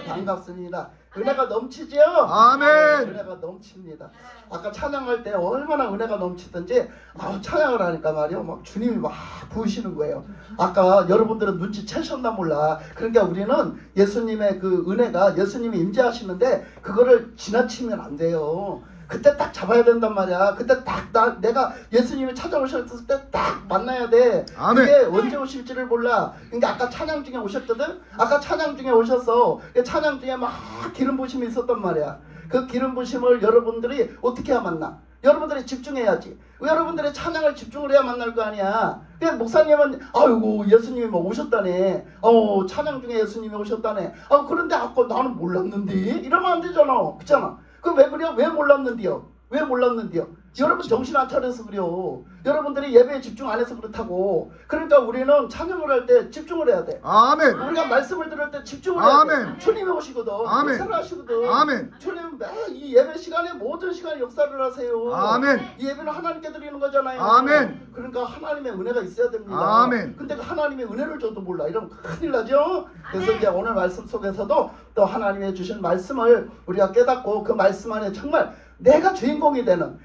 반갑습니다. 은혜가 넘치지요? 아멘. 은혜가 넘칩니다. 아까 찬양할 때 얼마나 은혜가 넘치던지 찬양을 하니까 말이요 막 주님이 막 부으시는 거예요. 아까 여러분들은 눈치채셨나 몰라. 그러니까 우리는 예수님의 그 은혜가 예수님이 임재하시는데 그거를 지나치면 안 돼요. 그때 딱 잡아야 된단 말이야. 그때 딱 내가 예수님이 찾아오셨을 때 딱 만나야 돼. 아멘. 그게 언제 오실지를 몰라. 그러니까 아까 찬양 중에 오셨거든. 아까 찬양 중에 오셨어. 찬양 중에 막 기름 부심이 있었단 말이야. 그 기름 부심을 여러분들이 어떻게 해야 만나? 여러분들이 집중해야지. 여러분들이 찬양을 집중을 해야 만날 거 아니야. 그냥 목사님은 아이고 예수님이 뭐 오셨다네. 찬양 중에 예수님이 오셨다네. 그런데 아까 나는 몰랐는데 이러면 안 되잖아. 그렇잖아. 그 왜 그래요? 왜 몰랐는데요? 왜 몰랐는데요? 여러분 정신 안 차려서 그래요. 여러분들이 예배에 집중 안 해서 그렇다고. 그러니까 우리는 찬양을 할 때 집중을 해야 돼. 아멘. 우리가 말씀을 들을 때 집중을 해야 돼. 아멘. 주님이 오시거든. 아멘. 역사를 하시거든. 아멘. 주님 이 예배 시간에 모든 시간에 역사를 하세요. 아멘. 이 예배는 하나님께 드리는 거잖아요. 아멘. 그러니까 하나님의 은혜가 있어야 됩니다. 아멘. 근데 그 하나님의 은혜를 줘도 몰라. 이러면 큰일 나죠. 그래서 이제 오늘 말씀 속에서도 또 하나님의 주신 말씀을 우리가 깨닫고 그 말씀 안에 정말 내가 주인공이 되는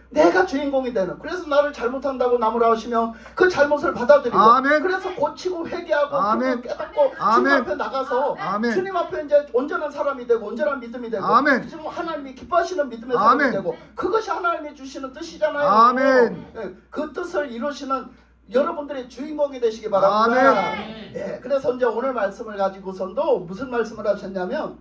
그래서 나를 잘못한다고 나무라시면 그 잘못을 받아들이고 아멘. 그래서 고치고 회개하고 아멘. 깨닫고 아멘. 주님 앞에 나가서 아멘. 주님 앞에 이제 온전한 사람이 되고 온전한 믿음이 되고 아멘. 지금 하나님이 기뻐하시는 믿음의 아멘. 사람이 되고 그것이 하나님이 주시는 뜻이잖아요. 아멘. 예, 그 뜻을 이루시는 여러분들의 주인공이 되시기 바랍니다. 아멘. 예, 그래서 이제 오늘 말씀을 가지고선도 무슨 말씀을 하셨냐면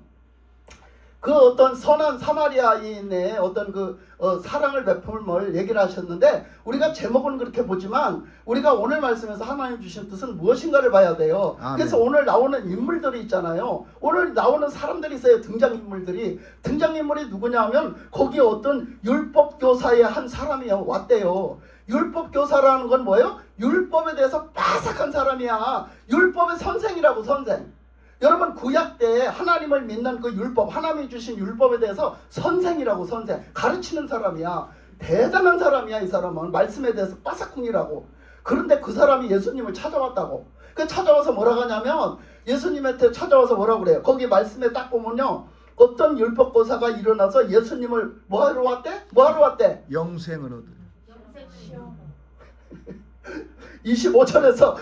그 어떤 선한 사마리아인의 어떤 사랑을 베품을 얘기를 하셨는데 우리가 제목은 그렇게 보지만 우리가 오늘 말씀에서 하나님 주신 뜻은 무엇인가를 봐야 돼요. 아멘. 그래서 오늘 나오는 인물들이 있잖아요. 오늘 나오는 사람들이 있어요. 등장인물이 누구냐 하면 거기에 어떤 율법교사의 한 사람이 왔대요. 율법교사라는 건 뭐예요? 율법에 대해서 빠삭한 사람이야. 율법의 선생이라고 선생. 여러분 구약 때 하나님을 믿는 그 율법 하나님이 주신 율법에 대해서 선생이라고 선생 가르치는 사람이야. 대단한 사람이야. 이 사람은 말씀에 대해서 빠삭쿵이라고. 그런데 그 사람이 예수님을 찾아왔다고. 그 찾아와서 뭐라고 하냐면 예수님한테 찾아와서 뭐라고 그래요. 거기 말씀에 딱 보면요 어떤 율법교사가 일어나서 예수님을 뭐하러 왔대? 영생을 얻으려. 25절에서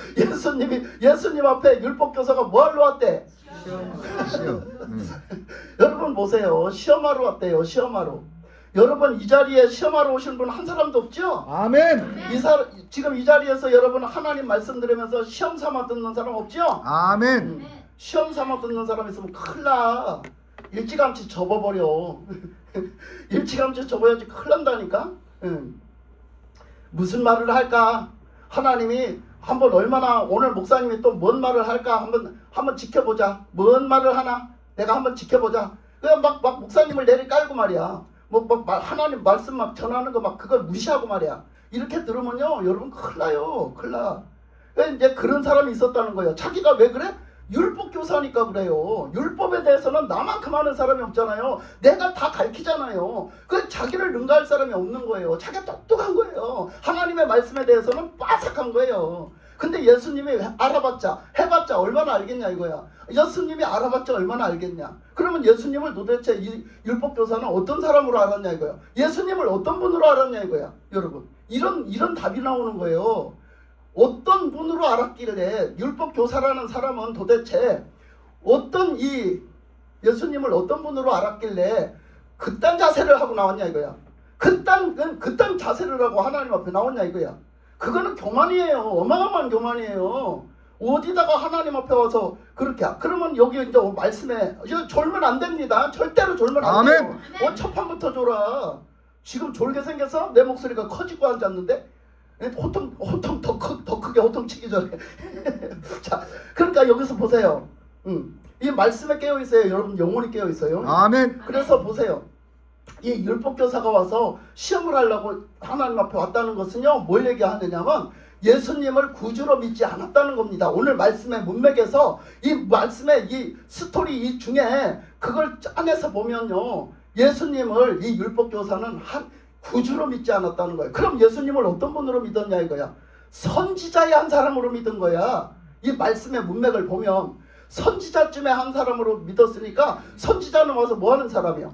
예수님 앞에 율법교사가 뭐하러 왔대? 시험. 여러분 보세요. 시험하러 왔대요. 시험하러. 여러분 이 자리에 시험하러 오신 분 한 사람도 없죠? 아멘. 지금 이 자리에서 여러분 하나님 말씀 들으면서 시험 삼아 듣는 사람 없죠? 아멘. 시험 삼아 듣는 사람 있으면 큰일 나. 일찌감치 접어버려. 일찌감치 접어야지 큰일 난다니까. 무슨 말을 할까? 하나님이 한번 얼마나 오늘 목사님이 또 뭔 말을 할까 한번 지켜보자. 뭔 말을 하나 내가 한번 지켜보자. 그냥 막 목사님을 내리 깔고 말이야. 하나님 말씀 막 전하는 거 막 그걸 무시하고 말이야. 이렇게 들으면요 여러분 큰일 나요. 큰일 나. 이제 그런 사람이 있었다는 거예요. 자기가 왜 그래? 율법 교사니까 그래요. 율법에 대해서는 나만큼 하는 사람이 없잖아요. 내가 다 가르치잖아요. 그 자기를 능가할 사람이 없는 거예요. 자기가 똑똑한 거예요. 하나님의 말씀에 대해서는 빠삭한 거예요. 근데 예수님이 알아봤자 해봤자 얼마나 알겠냐 이거야. 예수님이 알아봤자 얼마나 알겠냐. 그러면 예수님을 도대체 이 율법 교사는 어떤 사람으로 알았냐 이거야. 예수님을 어떤 분으로 알았냐 이거야. 여러분 이런 답이 나오는 거예요. 어떤 분으로 알았길래 율법교사라는 사람은 도대체 예수님을 어떤 분으로 알았길래 그딴 자세를 하고 나왔냐 이거야. 그딴 자세를 하고 하나님 앞에 나왔냐 이거야. 그거는 교만이에요. 어마어마한 교만이에요. 어디다가 하나님 앞에 와서 그렇게 그러면 여기 이제 말씀에 졸면 안 됩니다. 절대로 졸면 안 돼요. 첫판부터 졸아. 지금 졸게 생겨서 내 목소리가 커지고 앉았는데 호통 더 크게 호통치기 전에. 자, 그러니까 여기서 보세요. 이 말씀에 깨어 있어요. 여러분 영혼이 깨어 있어요. 아멘. 그래서 보세요. 이 율법교사가 와서 시험을 하려고 하나님 앞에 왔다는 것은요 뭘 얘기하느냐면 예수님을 구주로 믿지 않았다는 겁니다. 오늘 말씀의 문맥에서 이 말씀의 이 스토리 이 중에 그걸 짜내서 보면요 예수님을 이 율법교사는 구주로 믿지 않았다는 거예요. 그럼 예수님을 어떤 분으로 믿었냐 이거야. 선지자의 한 사람으로 믿은 거야. 이 말씀의 문맥을 보면 선지자쯤에 한 사람으로 믿었으니까 선지자는 와서 뭐 하는 사람이야?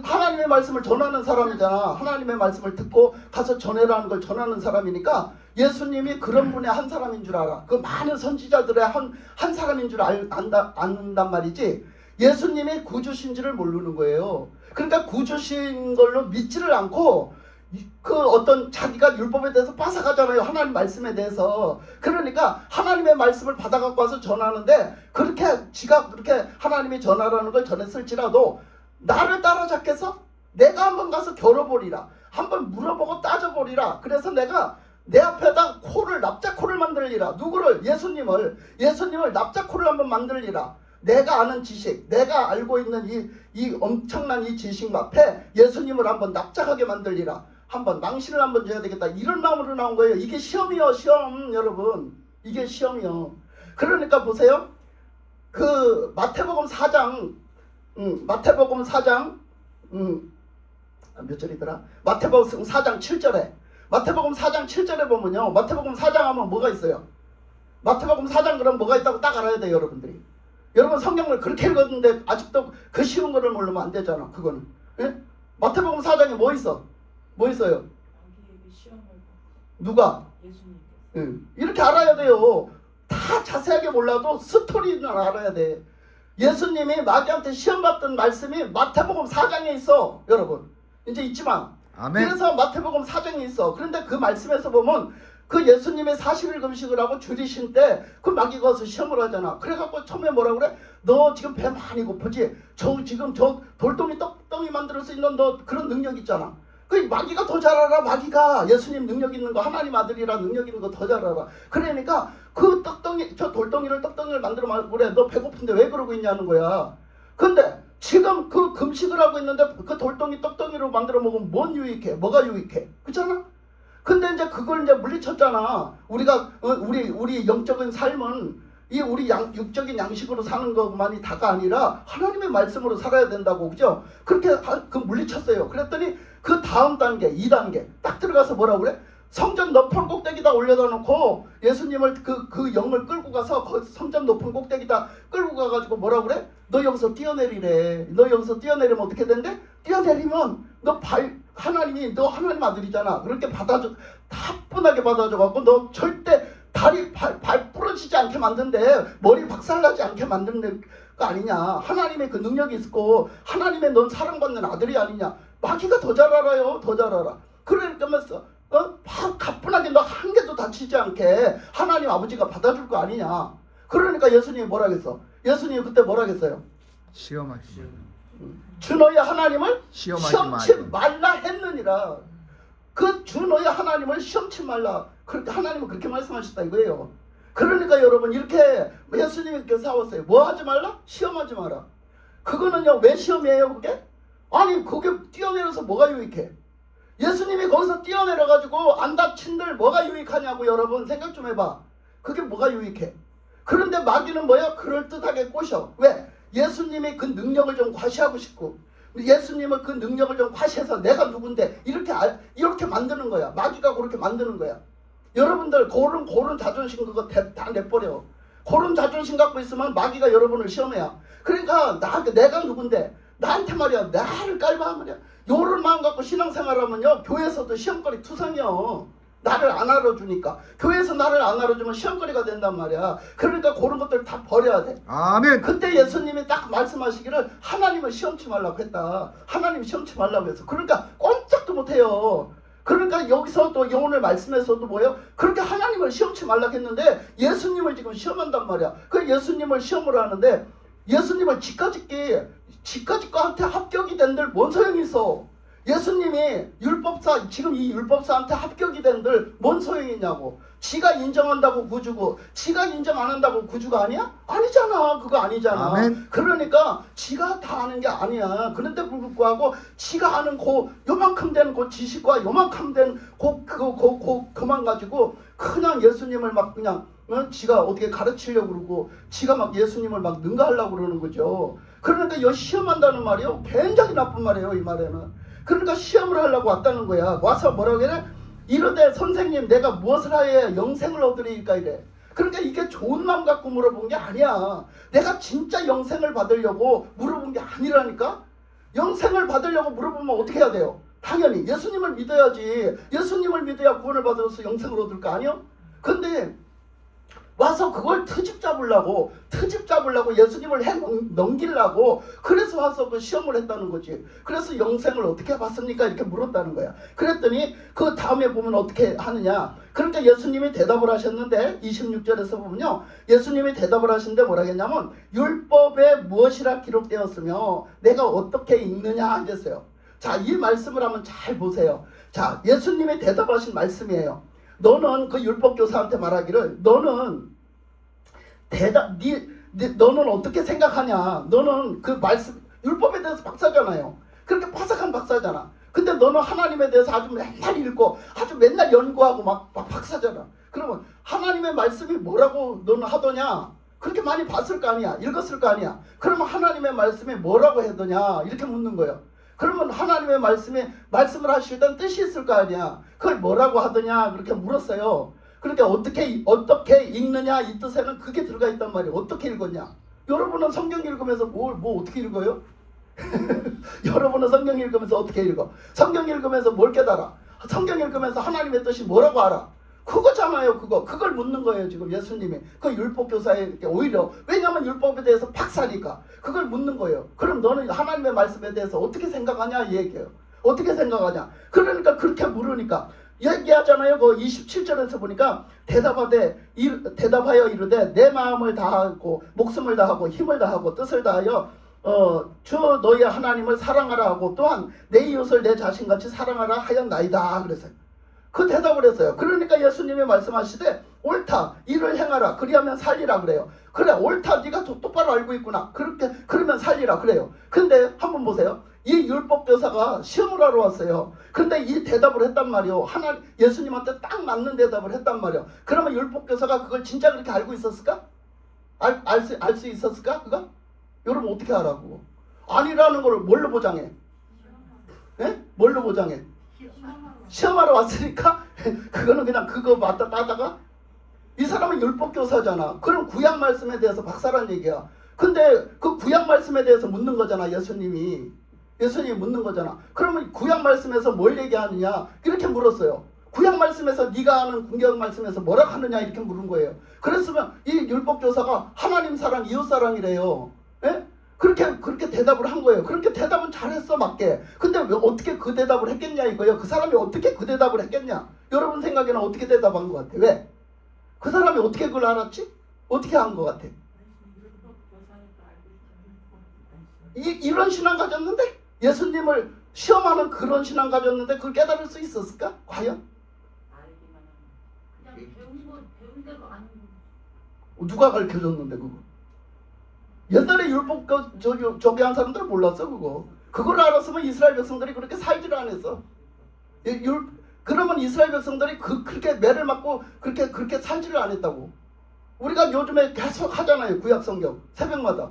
하나님의 말씀을 전하는 사람이잖아. 하나님의 말씀을 듣고 가서 전해라는 걸 전하는 사람이니까 예수님이 그런 분의 한 사람인 줄 알아. 그 많은 선지자들의 한 사람인 줄 안단 말이지. 예수님이 구주신지를 모르는 거예요. 그러니까 구주신 걸로 믿지를 않고 그 어떤 자기가 율법에 대해서 빠삭하잖아요. 하나님 말씀에 대해서. 그러니까 하나님의 말씀을 받아갖고 와서 전하는데 그렇게 지가 그렇게 하나님이 전하라는 걸 전했을지라도 나를 따라잡겠어? 내가 한번 가서 겨뤄보리라. 한번 물어보고 따져보리라. 그래서 내가 내 앞에다 납작코를 만들리라. 누구를? 예수님을 납작코를 한번 만들리라. 내가 아는 지식, 내가 알고 있는 이 엄청난 이 지식 앞에 예수님을 한번 납작하게 만들리라. 한번 낭신을 한번 줘야 되겠다. 이런 마음으로 나온 거예요. 이게 시험이요, 시험. 여러분, 이게 시험이요. 그러니까 보세요. 그 마태복음 4장 몇 절이더라? 마태복음 4장 7절에 마태복음 4장 7절에 보면요. 마태복음 4장 하면 뭐가 있어요? 마태복음 4장 그럼 뭐가 있다고 딱 알아야 돼요, 여러분들이. 여러분 성경을 그렇게 읽었는데 아직도 그 쉬운 거를 모르면 안 되잖아. 그거는. 예? 마태복음 4장에 뭐 있어? 뭐 있어요? 누가? 예수님. 이렇게 알아야 돼요. 다 자세하게 몰라도 스토리는 알아야 돼. 예수님이 마귀한테 시험 받던 말씀이 마태복음 4장에 있어. 여러분 이제 잊지마. 아멘. 그래서 마태복음 4장에 있어. 그런데 그 말씀에서 보면 그 예수님의 40일 금식을 하고 줄이신 때 그 마귀가 와서 시험을 하잖아. 그래갖고 처음에 뭐라 그래? 너 지금 배 많이 고프지? 지금 저 돌덩이 떡덩이 만들 수 있는 너 그런 능력 있잖아. 그 마귀가 더 잘 알아. 마귀가 예수님 능력 있는 거, 하나님 아들이라 능력 있는 거 더 잘 알아. 그러니까 그 저 돌덩이를 만들어 말고 그래. 너 배고픈데 왜 그러고 있냐는 거야. 근데 지금 그 금식을 하고 있는데 그 떡덩이로 만들어 먹으면 뭔 유익해? 뭐가 유익해? 그렇잖아? 근데 이제 그걸 이제 물리쳤잖아. 우리가 우리 영적인 삶은 이 우리 육적인 양식으로 사는 것만이 다가 아니라 하나님의 말씀으로 살아야 된다고, 그죠? 그렇게 물리쳤어요. 그랬더니 그 다음 단계, 2단계 딱 들어가서 뭐라고 그래? 성전 높은 꼭대기다 올려다 놓고 예수님을 그 영을 끌고 가서 성전 높은 꼭대기다 끌고 가가지고 뭐라고 그래? 너 여기서 뛰어내리래. 너 여기서 뛰어내리면 어떻게 된대? 뛰어내리면 하나님이 너 하나님 아들이잖아. 그렇게 타분하게 받아줘갖고 너 절대 발 부러지지 않게 만든대. 머리 박살나지 않게 만드는 거 아니냐. 하나님의 그 능력이 있고 하나님의 넌 사랑받는 아들이 아니냐. 마귀가 더 잘 알아요. 더 잘 알아. 그러니까 가뿐하게 너 한 개도 다치지 않게 하나님 아버지가 받아줄 거 아니냐. 그러니까 예수님이 뭐라겠어? 예수님이 그때 뭐라겠어요? 시험하지 주 너희 하나님을 시험하지 시험치 말라 했느니라. 그 주 너희 하나님을 시험치 말라. 그렇게 하나님은 그렇게 말씀하셨다 이거예요. 그러니까 여러분 이렇게 예수님이 이렇게 싸웠어요. 뭐 하지 말라? 시험하지 마라. 그거는요 왜 시험이에요 그게? 아니 그게 뛰어내려서 뭐가 유익해? 예수님이 거기서 뛰어내려가지고 안 다친들 뭐가 유익하냐고. 여러분 생각 좀 해봐. 그게 뭐가 유익해? 그런데 마귀는 뭐야? 그럴듯하게 꼬셔. 왜? 예수님이 그 능력을 좀 과시하고 싶고 예수님은 그 능력을 좀 과시해서 내가 누군데 이렇게 만드는 거야. 마귀가 그렇게 만드는 거야. 여러분들 고른 자존심 그거 다 내버려. 고른 자존심 갖고 있으면 마귀가 여러분을 시험해야. 그러니까 내가 누군데 나한테 말이야 나를 깔봐 말이야. 요런 마음 갖고 신앙생활하면요 교회에서도 시험거리 투성이요. 나를 안 알아주니까. 교회에서 나를 안 알아주면 시험거리가 된단 말이야. 그러니까 그런 것들 다 버려야 돼. 아멘. 그때 예수님이 딱 말씀하시기를 하나님을 시험치 말라고 했다. 하나님 시험치 말라고 했어. 그러니까 꼼짝도 못해요. 그러니까 여기서 또 오늘 말씀에서도 뭐예요? 그렇게 하나님을 시험치 말라고 했는데 예수님을 지금 시험한단 말이야. 그 예수님을 시험을 하는데 예수님을 지까지한테 합격이 된들 뭔 소용이 있어? 예수님이 지금 이 율법사한테 합격이 된들 뭔 소용이 있냐고. 지가 인정한다고 구주고 지가 인정 안 한다고 구주가 아니야? 아니잖아. 그거 아니잖아. 아멘. 그러니까 지가 다 아는 게 아니야. 그런데 불구하고 지가 아는 요만큼 된 지식과 요만큼 된 그만 가지고 그냥 예수님을 막 그냥 지가 어떻게 가르치려고 그러고 지가 막 예수님을 막 능가하려고 그러는 거죠. 그러니까 이 시험한다는 말이요 굉장히 나쁜 말이에요. 이 말에는. 그러니까 시험을 하려고 왔다는 거야. 와서 뭐라고 해? 이르되 선생님 내가 무엇을 하여야 영생을 얻으리까 이래. 그러니까 이게 좋은 마음 갖고 물어본 게 아니야. 내가 진짜 영생을 받으려고 물어본 게 아니라니까. 영생을 받으려고 물어보면 어떻게 해야 돼요? 당연히 예수님을 믿어야지. 예수님을 믿어야 구원을 받아서 영생을 얻을 거 아니요? 근데 와서 그걸 트집 잡으려고 예수님을 해 넘기려고 그래서 와서 그 시험을 했다는 거지. 그래서 영생을 어떻게 받습니까? 이렇게 물었다는 거야. 그랬더니 그 다음에 보면 어떻게 하느냐. 그러니까 예수님이 대답을 하셨는데 26절에서 보면요. 예수님이 대답을 하시는데 뭐라 했냐면 율법에 무엇이라 기록되었으며 내가 어떻게 읽느냐 하셨어요. 자, 이 말씀을 한번 잘 보세요. 자, 예수님이 대답하신 말씀이에요. 너는 그 율법교사한테 말하기를 너는 너는 어떻게 생각하냐. 너는 그 말씀 율법에 대해서 박사잖아요. 그렇게 파삭한 박사잖아. 근데 너는 하나님에 대해서 아주 맨날 읽고 아주 맨날 연구하고 막 박사잖아. 그러면 하나님의 말씀이 뭐라고 너는 하더냐. 그렇게 많이 봤을 거 아니야. 읽었을 거 아니야. 그러면 하나님의 말씀이 뭐라고 하더냐 이렇게 묻는 거예요. 그러면 하나님의 말씀을 하실 땐 뜻이 있을 거 아니야. 그걸 뭐라고 하더냐 그렇게 물었어요. 그러니까 어떻게 읽느냐 이 뜻에는 그게 들어가 있단 말이에요. 어떻게 읽었냐. 여러분은 성경 읽으면서 뭐 어떻게 읽어요? 여러분은 성경 읽으면서 어떻게 읽어? 성경 읽으면서 뭘 깨달아? 성경 읽으면서 하나님의 뜻이 뭐라고 알아? 그거잖아요. 그걸 묻는 거예요. 지금 예수님이 그 율법교사에게 오히려 왜냐하면 율법에 대해서 박사니까 그걸 묻는 거예요. 그럼 너는 하나님의 말씀에 대해서 어떻게 생각하냐 이 얘기예요. 어떻게 생각하냐. 그러니까 그렇게 물으니까 얘기하잖아요. 그 27절에서 보니까 대답하여 이르되 내 마음을 다하고 목숨을 다하고 힘을 다하고 뜻을 다하여 주 너희 하나님을 사랑하라 하고 또한 내 이웃을 내 자신같이 사랑하라 하였나이다 그랬어요. 그 대답을 했어요. 그러니까 예수님이 말씀하시되 옳다 이를 행하라 그리하면 살리라 그래요. 그래 옳다 네가 똑바로 알고 있구나. 그러면 살리라 그래요. 근데 한번 보세요. 이 율법교사가 시험을 하러 왔어요. 근데 이 대답을 했단 말이요. 예수님한테 딱 맞는 대답을 했단 말이요. 그러면 율법교사가 그걸 진짜 그렇게 알고 있었을까? 알 수 있었을까? 그거? 여러분 어떻게 알아고? 아니라는 걸 뭘로 보장해? 예? 뭘로 보장해? 시험하러 왔으니까 그거는 그냥 그거 맞다 따다가 이 사람은 율법교사잖아. 그럼 구약 말씀에 대해서 박사란 얘기야. 근데 그 구약 말씀에 대해서 묻는 거잖아. 예수님이 묻는 거잖아. 그러면 구약 말씀에서 뭘 얘기하느냐 이렇게 물었어요. 구약 말씀에서 네가 아는 구약 말씀에서 뭐라 하느냐 이렇게 물은 거예요. 그랬으면 이 율법교사가 하나님 사랑 이웃 사랑이래요. 예? 그렇게 대답을 한 거예요. 그렇게 대답은 잘했어 맞게. 근데 왜 어떻게 그 대답을 했겠냐 이거예요. 그 사람이 어떻게 그 대답을 했겠냐. 여러분 생각에는 어떻게 대답한 것 같아? 왜? 그 사람이 어떻게 그걸 알았지? 어떻게 한 것 같아? 이런 신앙 가졌는데? 예수님을 시험하는 그런 신앙 가졌는데 그걸 깨달을 수 있었을까? 과연? 배운 대로 안. 누가 가르쳐줬는데 그거? 옛날에 율법 저기 한 사람들은 몰랐어 그거. 그걸 알았으면 이스라엘 백성들이 그렇게 살지를 안 했어. 그러면 이스라엘 백성들이 그렇게 매를 맞고 그렇게 살지를 안 했다고. 우리가 요즘에 계속 하잖아요. 구약 성경 새벽마다.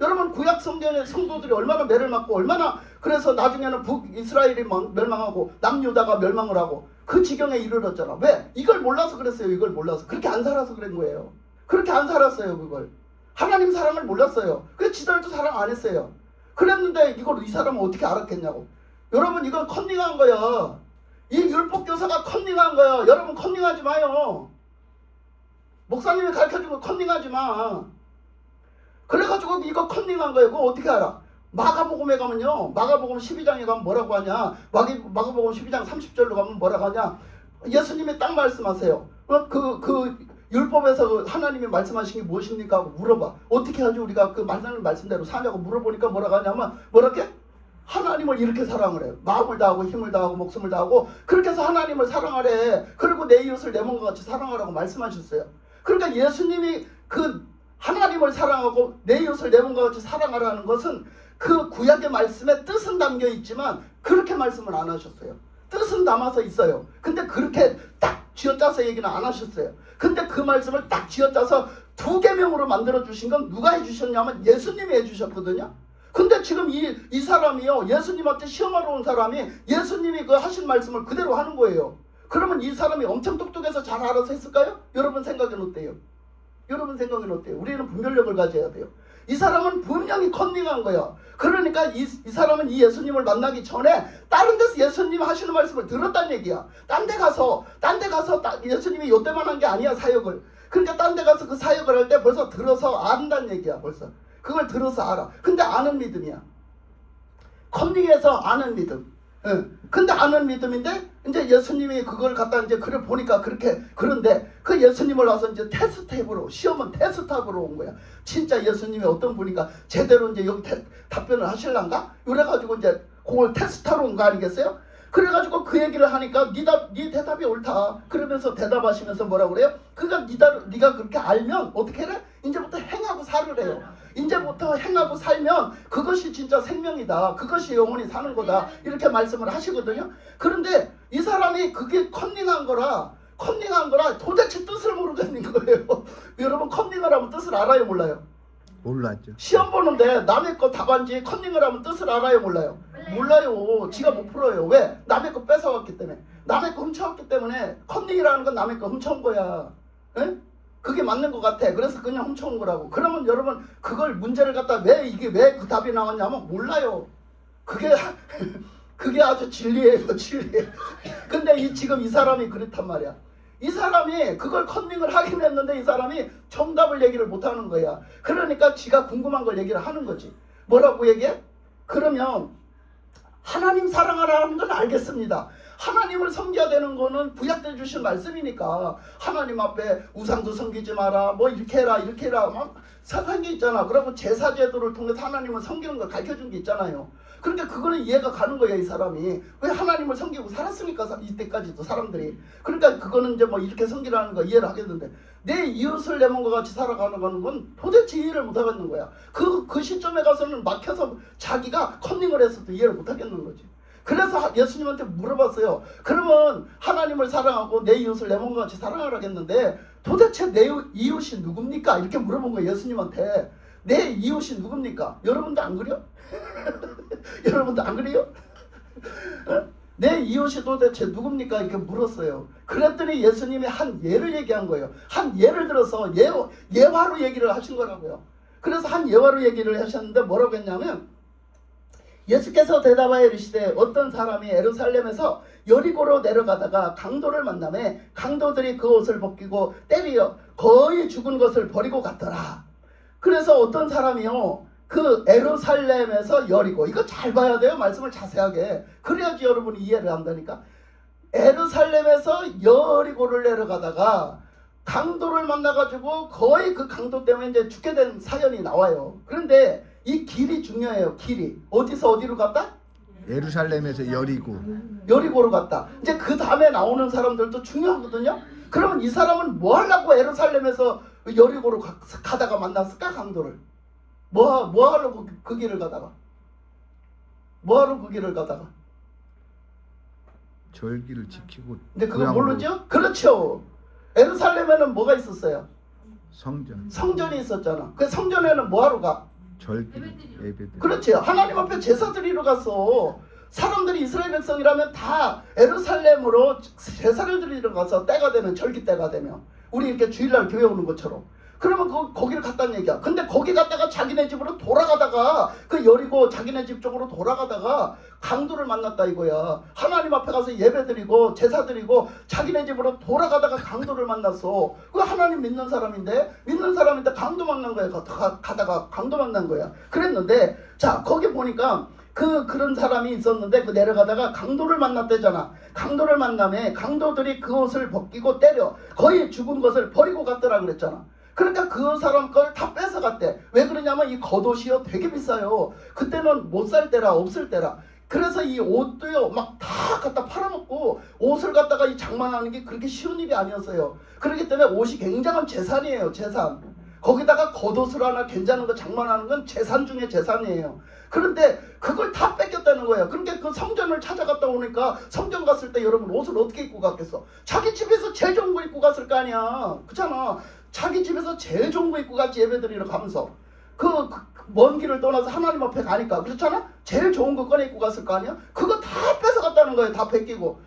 여러분 구약 성경의 성도들이 얼마나 매를 맞고 얼마나 그래서 나중에는 북이스라엘이 멸망하고 남유다가 멸망을 하고 그 지경에 이르렀잖아. 왜? 이걸 몰라서 그랬어요. 이걸 몰라서. 그렇게 안 살아서 그런 거예요. 그렇게 안 살았어요. 그걸. 하나님 사랑을 몰랐어요. 그래서 지들도 사랑 안 했어요. 그랬는데 이 사람은 어떻게 알았겠냐고. 여러분 이건 컨닝한 거야. 이 율법교사가 컨닝한 거야. 여러분 컨닝하지 마요. 목사님이 가르쳐준 거 컨닝하지 마. 그래가지고 이거 컨닝한 거예요. 그거 어떻게 알아? 마가복음에 가면요. 마가복음 12장에 가면 뭐라고 하냐. 마가복음 12장 30절로 가면 뭐라고 하냐. 예수님이 딱 말씀하세요. 율법에서 하나님이 말씀하신 게 무엇입니까? 하고 물어봐. 어떻게 하지 우리가 그 말씀대로 사냐고 물어보니까 뭐라고 하냐면 뭐랄게? 하나님을 이렇게 사랑을 해요. 마음을 다하고 힘을 다하고 목숨을 다하고 그렇게 해서 하나님을 사랑하래. 그리고 내 이웃을 내 몸과 같이 사랑하라고 말씀하셨어요. 그러니까 예수님이 그 하나님을 사랑하고 내 이웃을 내 몸과 같이 사랑하라는 것은 그 구약의 말씀에 뜻은 담겨 있지만 그렇게 말씀을 안 하셨어요. 뜻은 담아서 있어요. 근데 그렇게 딱 쥐어짜서 얘기는 안 하셨어요. 근데 그 말씀을 딱 쥐어짜서 2계명으로 만들어 주신 건 누가 해주셨냐면 예수님이 해주셨거든요. 근데 지금 이 사람이요. 예수님한테 시험하러 온 사람이 예수님이 그 하신 말씀을 그대로 하는 거예요. 그러면 이 사람이 엄청 똑똑해서 잘 알아서 했을까요? 여러분 생각은 어때요? 여러분 생각은 어때요? 우리는 분별력을 가져야 돼요. 이 사람은 분명히 컨닝한 거야. 그러니까 이 사람은 이 예수님을 만나기 전에 다른 데서 예수님 하시는 말씀을 들었다는 얘기야. 딴 데 가서 예수님이 요때만 한 게 아니야, 사역을. 그러니까 딴 데 가서 그 사역을 할 때 벌써 들어서 안다는 얘기야, 벌써. 그걸 들어서 알아. 근데 아는 믿음이야. 컨닝해서 아는 믿음. 근데 아는 믿음인데 이제 예수님이 그걸 갖다 이제 그걸 보니까 그렇게 그런데 그 예수님을 와서 이제 테스트해보러 시험은 테스트하러 온 거야. 진짜 예수님이 어떤 분인가 제대로 이제 여기 답변을 하실란가? 이래가지고 이제 그걸 테스트하러 온 거 아니겠어요? 그래가지고 그 얘기를 하니까 네 대답이 옳다. 그러면서 대답하시면서 뭐라 그래요? 그러니까 네가 그렇게 알면 어떻게 해? 이제부터 행하고 살으래요. 이제부터 행하고 살면 그것이 진짜 생명이다. 그것이 영원히 사는 거다. 이렇게 말씀을 하시거든요. 그런데 이 사람이 그게 컨닝한 거라 도대체 뜻을 모르겠는 거예요. 여러분 컨닝을 하면 뜻을 알아요, 몰라요? 몰랐죠. 시험 보는데 남의 거 답안지 컨닝을 하면 뜻을 알아요, 몰라요? 몰라요. 지가 못 풀어요. 왜? 남의 거 뺏어왔기 때문에. 남의 거 훔쳐왔기 때문에 컨닝이라는 건 남의 거 훔쳐온 거야. 에? 그게 맞는 것 같아. 그래서 그냥 훔쳐온 거라고. 그러면 여러분 그걸 문제를 갖다 왜 그 답이 나왔냐면 몰라요. 그게 아주 진리예요, 진리. 근데 지금 이 사람이 그렇단 말이야. 이 사람이 그걸 컨닝을 하긴 했는데 이 사람이 정답을 얘기를 못하는 거야. 그러니까 지가 궁금한 걸 얘기를 하는 거지. 뭐라고 얘기해? 그러면 하나님 사랑하라는 건 알겠습니다. 하나님을 섬겨야 되는 거는 구약때 주신 말씀이니까 하나님 앞에 우상도 섬기지 마라, 뭐 이렇게 해라 막 사한 게 있잖아. 그리고 제사 제도를 통해서 하나님을 섬기는 걸 가르쳐준 게 있잖아요. 그러니까 그거는 이해가 가는 거야. 이 사람이 왜 하나님을 섬기고 살았으니까 이때까지도 사람들이. 그러니까 그거는 이제 뭐 이렇게 섬기라는 거 이해를 하겠는데 내 이웃을 내 몸과 같이 살아가는 건 도대체 이해를 못 하겠는 거야. 그 시점에 가서는 막혀서 자기가 컨닝을 했어도 이해를 못 하겠는 거지. 그래서 예수님한테 물어봤어요. 그러면 하나님을 사랑하고 내 이웃을 내 몸과 같이 사랑하라겠는데 도대체 내 이웃이 누굽니까? 이렇게 물어본 거예요, 예수님한테. 내 이웃이 누굽니까? 여러분도 안 그래요? 여러분도 안 그래요? 내 이웃이 도대체 누굽니까? 이렇게 물었어요. 그랬더니 예수님이 한 예를 얘기한 거예요. 한 예를 들어서 예화로 얘기를 하신 거라고요. 그래서 한 예화로 얘기를 하셨는데 뭐라고 했냐면 예수께서 대답하여 이르시되 어떤 사람이 예루살렘에서 여리고로 내려가다가 강도를 만나매 강도들이 그 옷을 벗기고 때리어 거의 죽은 것을 버리고 갔더라. 그래서 어떤 사람이요 그 예루살렘에서 여리고, 이거 잘 봐야 돼요. 말씀을 자세하게. 그래야지 여러분이 이해를 한다니까. 예루살렘에서 여리고를 내려가다가 강도를 만나가지고 거의 그 강도 때문에 이제 죽게 된 사연이 나와요. 그런데 이 길이 중요해요. 길이 어디서 어디로 갔다? 예루살렘에서 여리고로 갔다. 이제 그 다음에 나오는 사람들도 중요하거든요. 그러면 이 사람은 뭐 하려고 예루살렘에서 여리고로 가다가 만났을까? 강도를 뭐 하려고 그 길을 가다가 절기를 지키고. 근데 그거 모르죠? 그렇죠. 예루살렘에는 뭐가 있었어요? 성전이 있었잖아. 그 성전에는 뭐 하러 가? 절기 예배들. 그렇지. 하나님 앞에 제사 드리러 갔어. 사람들이 이스라엘 백성이라면 다 예루살렘으로 제사를 드리러 가서 때가 되면, 절기 때가 되면 우리 이렇게 주일날 교회 오는 것처럼. 그러면 거기를 갔다는 얘기야. 근데 거기 갔다가 자기네 집으로 돌아가다가 그 여리고 자기네 집 쪽으로 돌아가다가 강도를 만났다 이거야. 하나님 앞에 가서 예배드리고 제사드리고 자기네 집으로 돌아가다가 강도를 만났어. 그 하나님 믿는 사람인데 강도 만난 거야. 가다가 강도 만난 거야. 그랬는데 자 거기 보니까 그런 사람이 있었는데 그 내려가다가 강도를 만났대잖아. 강도를 만나매 강도들이 그 옷을 벗기고 때려 거의 죽은 것을 버리고 갔더라 그랬잖아. 그러니까 그 사람 걸 다 뺏어갔대. 왜 그러냐면 이 겉옷이요 되게 비싸요. 그때는 못 살 때라 없을 때라. 그래서 이 옷도요 막 다 갖다 팔아먹고 옷을 갖다가 이 장만하는 게 그렇게 쉬운 일이 아니었어요. 그렇기 때문에 옷이 굉장한 재산이에요. 재산. 거기다가 겉옷을 하나 괜찮은 거 장만하는 건 재산 중에 재산이에요. 그런데 그걸 다 뺏겼다는 거예요. 그러니까 그 성전을 찾아갔다 오니까 성전 갔을 때 여러분 옷을 어떻게 입고 갔겠어? 자기 집에서 제일 좋은 거 입고 갔을 거 아니야. 그렇잖아. 자기 집에서 제일 좋은 거 입고 갔지. 예배드리러 가면서 먼 길을 떠나서 하나님 앞에 가니까 그렇잖아? 제일 좋은 거 꺼내 입고 갔을 거 아니야? 그거 다 뺏어갔다는 거예요. 다 뺏기고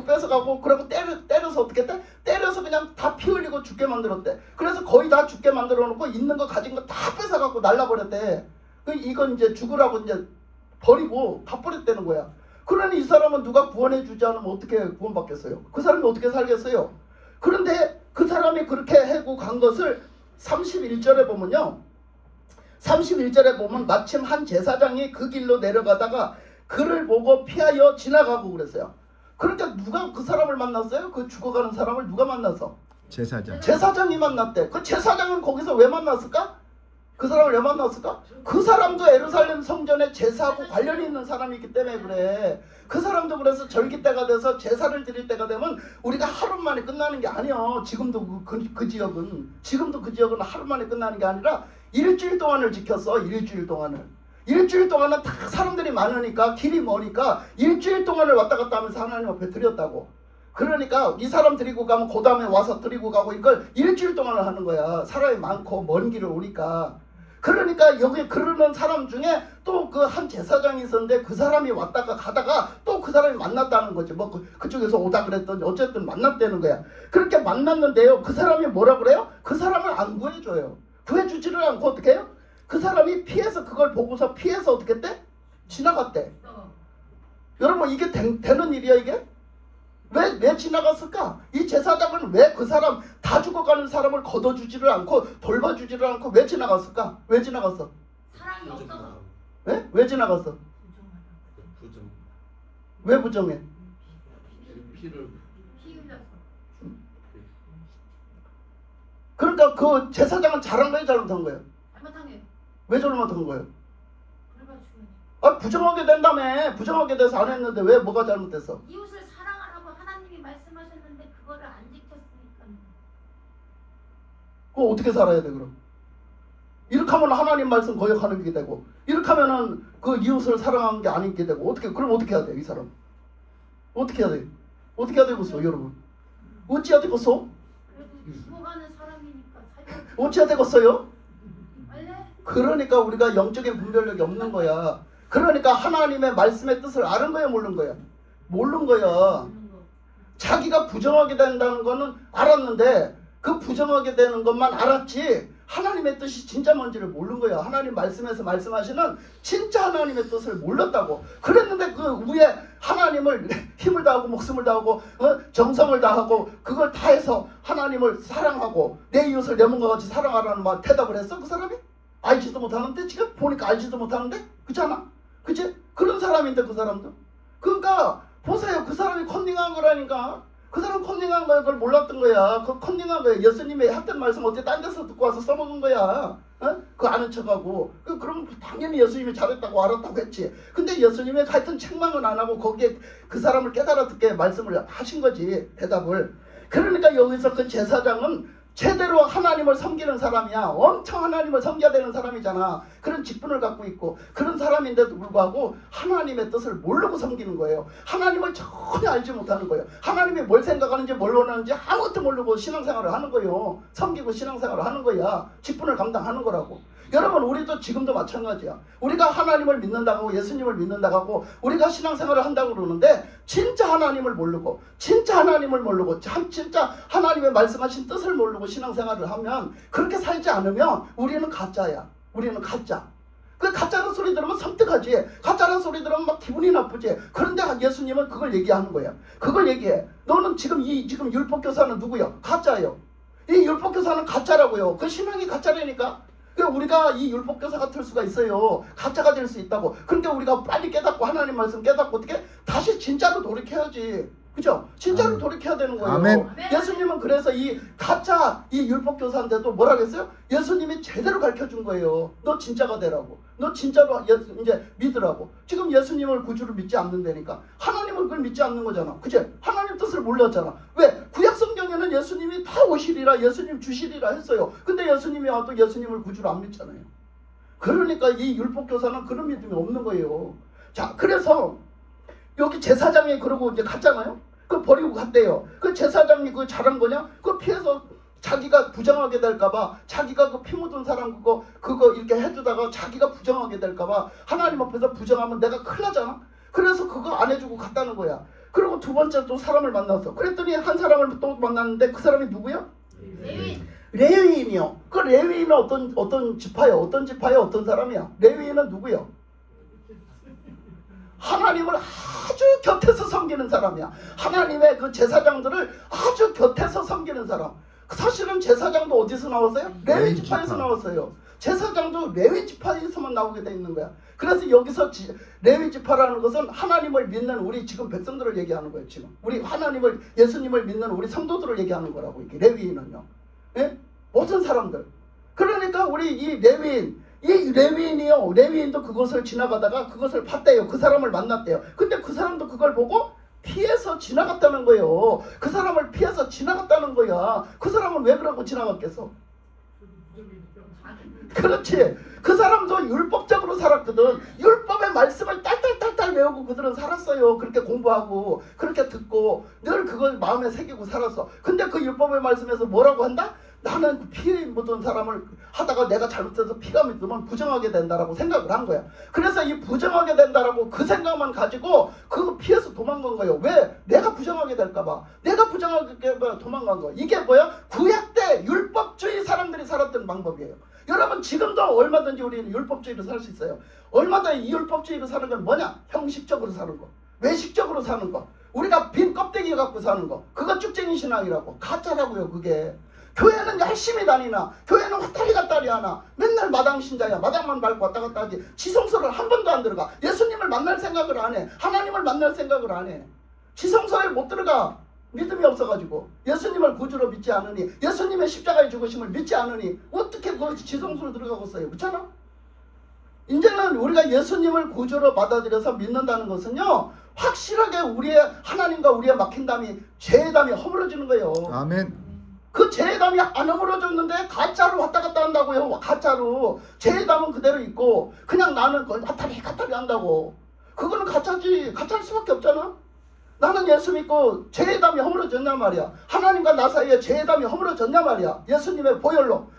뺏어가고 그러고 때려서 어떻게 했대? 때려서 그냥 다 피 흘리고 죽게 만들었대. 그래서 거의 다 죽게 만들어 놓고 있는 거 가진 거 다 뺏어갖고 날라버렸대. 이건 이제 죽으라고 이제 버리고 다 버렸다는 거야. 그러니 이 사람은 누가 구원해 주지 않으면 어떻게 구원받겠어요? 그 사람이 어떻게 살겠어요? 그런데 그 사람이 그렇게 하고 간 것을 31절에 보면요. 31절에 보면 마침 한 제사장이 그 길로 내려가다가 그를 보고 피하여 지나가고 그랬어요. 그러니까 누가 그 사람을 만났어요? 그 죽어가는 사람을 누가 만나서? 제사장. 제사장이 만났대. 그 제사장은 거기서 왜 만났을까? 그 사람을 왜 만났을까? 그 사람도 예루살렘 성전에 제사하고 관련이 있는 사람이기 때문에 그래. 그 사람도 그래서 절기 때가 돼서 제사를 드릴 때가 되면 우리가 하루 만에 끝나는 게 아니야. 지금도 그 지역은 하루 만에 끝나는 게 아니라 일주일 동안을 지켰어. 일주일 동안은 다 사람들이 많으니까 길이 머니까 일주일 동안을 왔다 갔다 하면서 하나님 앞에 드렸다고. 그러니까 이 사람 드리고 가면 그 다음에 와서 드리고 가고 이걸 일주일 동안을 하는 거야. 사람이 많고 먼 길을 오니까. 그러니까 여기 그러는 사람 중에 또 그 한 제사장이 있었는데 그 사람이 왔다가 가다가 또 그 사람이 만났다는 거지. 뭐 그쪽에서 오다 그랬더니 어쨌든 만났다는 거야. 그렇게 만났는데요. 그 사람이 뭐라 그래요? 그 사람을 안 구해줘요. 구해주지를 않고 어떻게 해요? 그 사람이 피해서 그걸 보고서 피해서 어떻게 했대? 지나갔대. 여러분 이게 되는 일이야 이게? 왜 지나갔을까? 이 제사장은 왜 그 사람 다 죽어가는 사람을 걷어주지를 않고 돌봐주지를 않고 왜 지나갔을까? 왜 지나갔어? 사랑이 없어서. 왜? 왜 지나갔어? 부정. 왜 부정해? 피를 피 흘렸어. 그러니까 그 제사장은 잘한 거예요? 잘못한 거예요? 잘못한 게 왜 잘못한 거예요? 그래가 죽은. 아 부정하게 된다며. 부정하게 돼서 안 했는데 왜 뭐가 잘못됐어? 이웃을 사랑하라고 하나님이 말씀하셨는데 그거를 안 지켰으니까. 그거 어떻게 살아야 돼 그럼? 이렇게 하면 하나님 말씀 거역하는 게 되고 이렇게 하면은 그 이웃을 사랑하는 게 아니게 되고 그럼 어떻게 해야 돼 이 사람? 어떻게 해야 돼? 어떻게 해야 되겠어 여러분? 어찌해야 되겠어? 그래도 죽어가는 사람이니까 살려. 어찌해야 되겠어요? 원래 그러니까 우리가 영적인 분별력이 없는 거야. 그러니까 하나님의 말씀의 뜻을 아는 거야 모르는 거야? 모르는 거야. 먹는 거. 자기가 부정하게 된다는 거는 알았는데 그 부정하게 되는 것만 알았지 하나님의 뜻이 진짜 뭔지를 모르는 거야. 하나님 말씀에서 말씀하시는 진짜 하나님의 뜻을 몰랐다고. 그랬는데 그 위에 하나님을 힘을 다하고 목숨을 다하고 정성을 다하고 그걸 다해서 하나님을 사랑하고 내 이웃을 내 몸과 같이 사랑하라는 말 대답을 했어 그 사람이? 알지도 못하는데 지금 보니까 알지도 못하는데 그렇잖아. 그치? 그런 사람인데 그 사람도. 그러니까 보세요. 그 사람이 컨닝한 거라니까. 그 사람 컨닝한 거야. 그걸 몰랐던 거야. 그 컨닝한 거야. 예수님이 했던 말씀 어떻게 딴 데서 듣고 와서 써먹은 거야. 그거 아는 척하고. 그럼 당연히 예수님이 잘했다고 알았다고 했지. 근데 예수님이 하여튼 책망은 안 하고 거기에 그 사람을 깨달아 듣게 말씀을 하신 거지. 대답을. 그러니까 여기서 그 제사장은 제대로 하나님을 섬기는 사람이야. 엄청 하나님을 섬겨야 되는 사람이잖아. 그런 직분을 갖고 있고 그런 사람인데도 불구하고 하나님의 뜻을 모르고 섬기는 거예요. 하나님을 전혀 알지 못하는 거예요. 하나님이 뭘 생각하는지 뭘 원하는지 아무것도 모르고 신앙생활을 하는 거예요. 섬기고 신앙생활을 하는 거야. 직분을 감당하는 거라고. 여러분 우리도 지금도 마찬가지야. 우리가 하나님을 믿는다고 예수님을 믿는다고 우리가 신앙생활을 한다고 그러는데 진짜 하나님을 모르고 진짜 하나님의 말씀하신 뜻을 모르고 신앙생활을 하면 그렇게 살지 않으면 우리는 가짜야. 우리는 가짜. 그 가짜라는 소리 들으면 섬뜩하지. 가짜라는 소리 들으면 막 기분이 나쁘지. 그런데 예수님은 그걸 얘기하는 거야. 그걸 얘기해. 너는 지금 율법교사는 누구야? 가짜예요. 이 율법교사는 가짜라고요. 그 신앙이 가짜라니까. 그러니까 우리가 이 율법교사가 될 수가 있어요. 가짜가 될 수 있다고. 그러니까 우리가 빨리 깨닫고 하나님 말씀 깨닫고 어떻게 다시 진짜로 돌이켜야지. 그죠? 진짜로 아멘. 돌이켜야 되는 거예요. 아멘. 예수님은 그래서 이 가짜 이 율법교사한테도 뭐라 그랬어요? 예수님이 제대로 가르쳐준 거예요. 너 진짜가 되라고. 너 진짜로 이제 믿으라고. 지금 예수님을 구주를 믿지 않는다니까. 하나님은 그걸 믿지 않는 거잖아. 그치? 하나님 뜻을 몰랐잖아. 왜? 구약성경에는 예수님이 다 오시리라 예수님 주시리라 했어요. 근데 예수님이 와도 예수님을 구주로 안 믿잖아요. 그러니까 이 율법교사는 그런 믿음이 없는 거예요. 자, 그래서 여기 제사장이 그러고 이제 갔잖아요. 그 버리고 갔대요. 그 제사장이 그 잘한 거냐? 그 피해서 자기가 부정하게 될까봐, 자기가 그 피 묻은 사람 그거 이렇게 해주다가 자기가 부정하게 될까봐 하나님 앞에서 부정하면 내가 큰일 나잖아. 그래서 그거 안 해주고 갔다는 거야. 그리고 두 번째 또 사람을 만났어. 그랬더니 한 사람을 또 만났는데 그 사람이 누구야? 레위인. 레위인이요. 그 레위인은 어떤 지파요? 어떤 사람이야? 레위인은 누구요? 하나님을 아주 곁에서 섬기는 사람이야. 하나님의 그 제사장들을 아주 곁에서 섬기는 사람. 사실은 제사장도 어디서 나왔어요? 레위 지파에서 나왔어요. 제사장도 레위 지파에서만 나오게 돼 있는 거야. 그래서 여기서 레위 지파라는 것은 하나님을 믿는 우리 지금 백성들을 얘기하는 거예요. 지금 우리 하나님을, 예수님을 믿는 우리 성도들을 얘기하는 거라고. 이게 레위인은요. 예? 모든 사람들. 그러니까 우리 이 레위인이요. 레위인도 그것을 지나가다가 그것을 봤대요. 그 사람을 만났대요. 근데 그 사람도 그걸 보고 피해서 지나갔다는 거예요. 그 사람을 피해서 지나갔다는 거야. 그 사람은 왜 그러고 지나갔겠어? 그렇지. 그 사람도 율법적으로 살았거든. 율법의 말씀을 딸딸딸딸 외우고 그들은 살았어요. 그렇게 공부하고 그렇게 듣고 늘 그걸 마음에 새기고 살았어. 근데 그 율법의 말씀에서 뭐라고 한다? 나는 그 피 묻은 사람을 하다가 내가 잘못해서 피가 묻으면 부정하게 된다라고 생각을 한 거야. 그래서 이 부정하게 된다라고 그 생각만 가지고 그 피해서 도망간 거예요. 왜? 내가 부정하게 될까봐. 내가 부정하게 될까봐 도망간 거야. 이게 뭐야? 구약 때 율법주의 사람들이 살았던 방법이에요. 여러분 지금도 얼마든지 우리는 율법주의로 살 수 있어요. 얼마든지 이 율법주의로 사는 건 뭐냐? 형식적으로 사는 거. 외식적으로 사는 거. 우리가 빈 껍데기 갖고 사는 거. 그거 쭉쟁이 신앙이라고. 가짜라고요 그게. 교회는 열심히 다니나, 교회는 왔다리 갔다리 하나, 맨날 마당 신자야. 마당만 밟고 왔다 갔다 하지. 지성소를 한 번도 안 들어가. 예수님을 만날 생각을 안 해. 하나님을 만날 생각을 안 해. 지성소에 못 들어가. 믿음이 없어가지고. 예수님을 구주로 믿지 않으니, 예수님의 십자가의 죽으심을 믿지 않으니 어떻게 그 지성소로 들어가겠어요? 그렇잖아? 이제는 우리가 예수님을 구주로 받아들여서 믿는다는 것은요, 확실하게 우리의 하나님과 우리의 막힌 담이, 죄의 담이 허물어지는 거예요. 아멘. 그 죄의 담이 안 허물어졌는데 가짜로 왔다 갔다 한다고요. 가짜로. 죄의 담은 그대로 있고 그냥 나는 왔다리 갔다리 한다고. 그거는 가짜지. 가짜일 수밖에 없잖아. 나는 예수 믿고 죄의 담이 허물어졌냐 말이야. 하나님과 나 사이에 죄의 담이 허물어졌냐 말이야. 예수님의 보혈로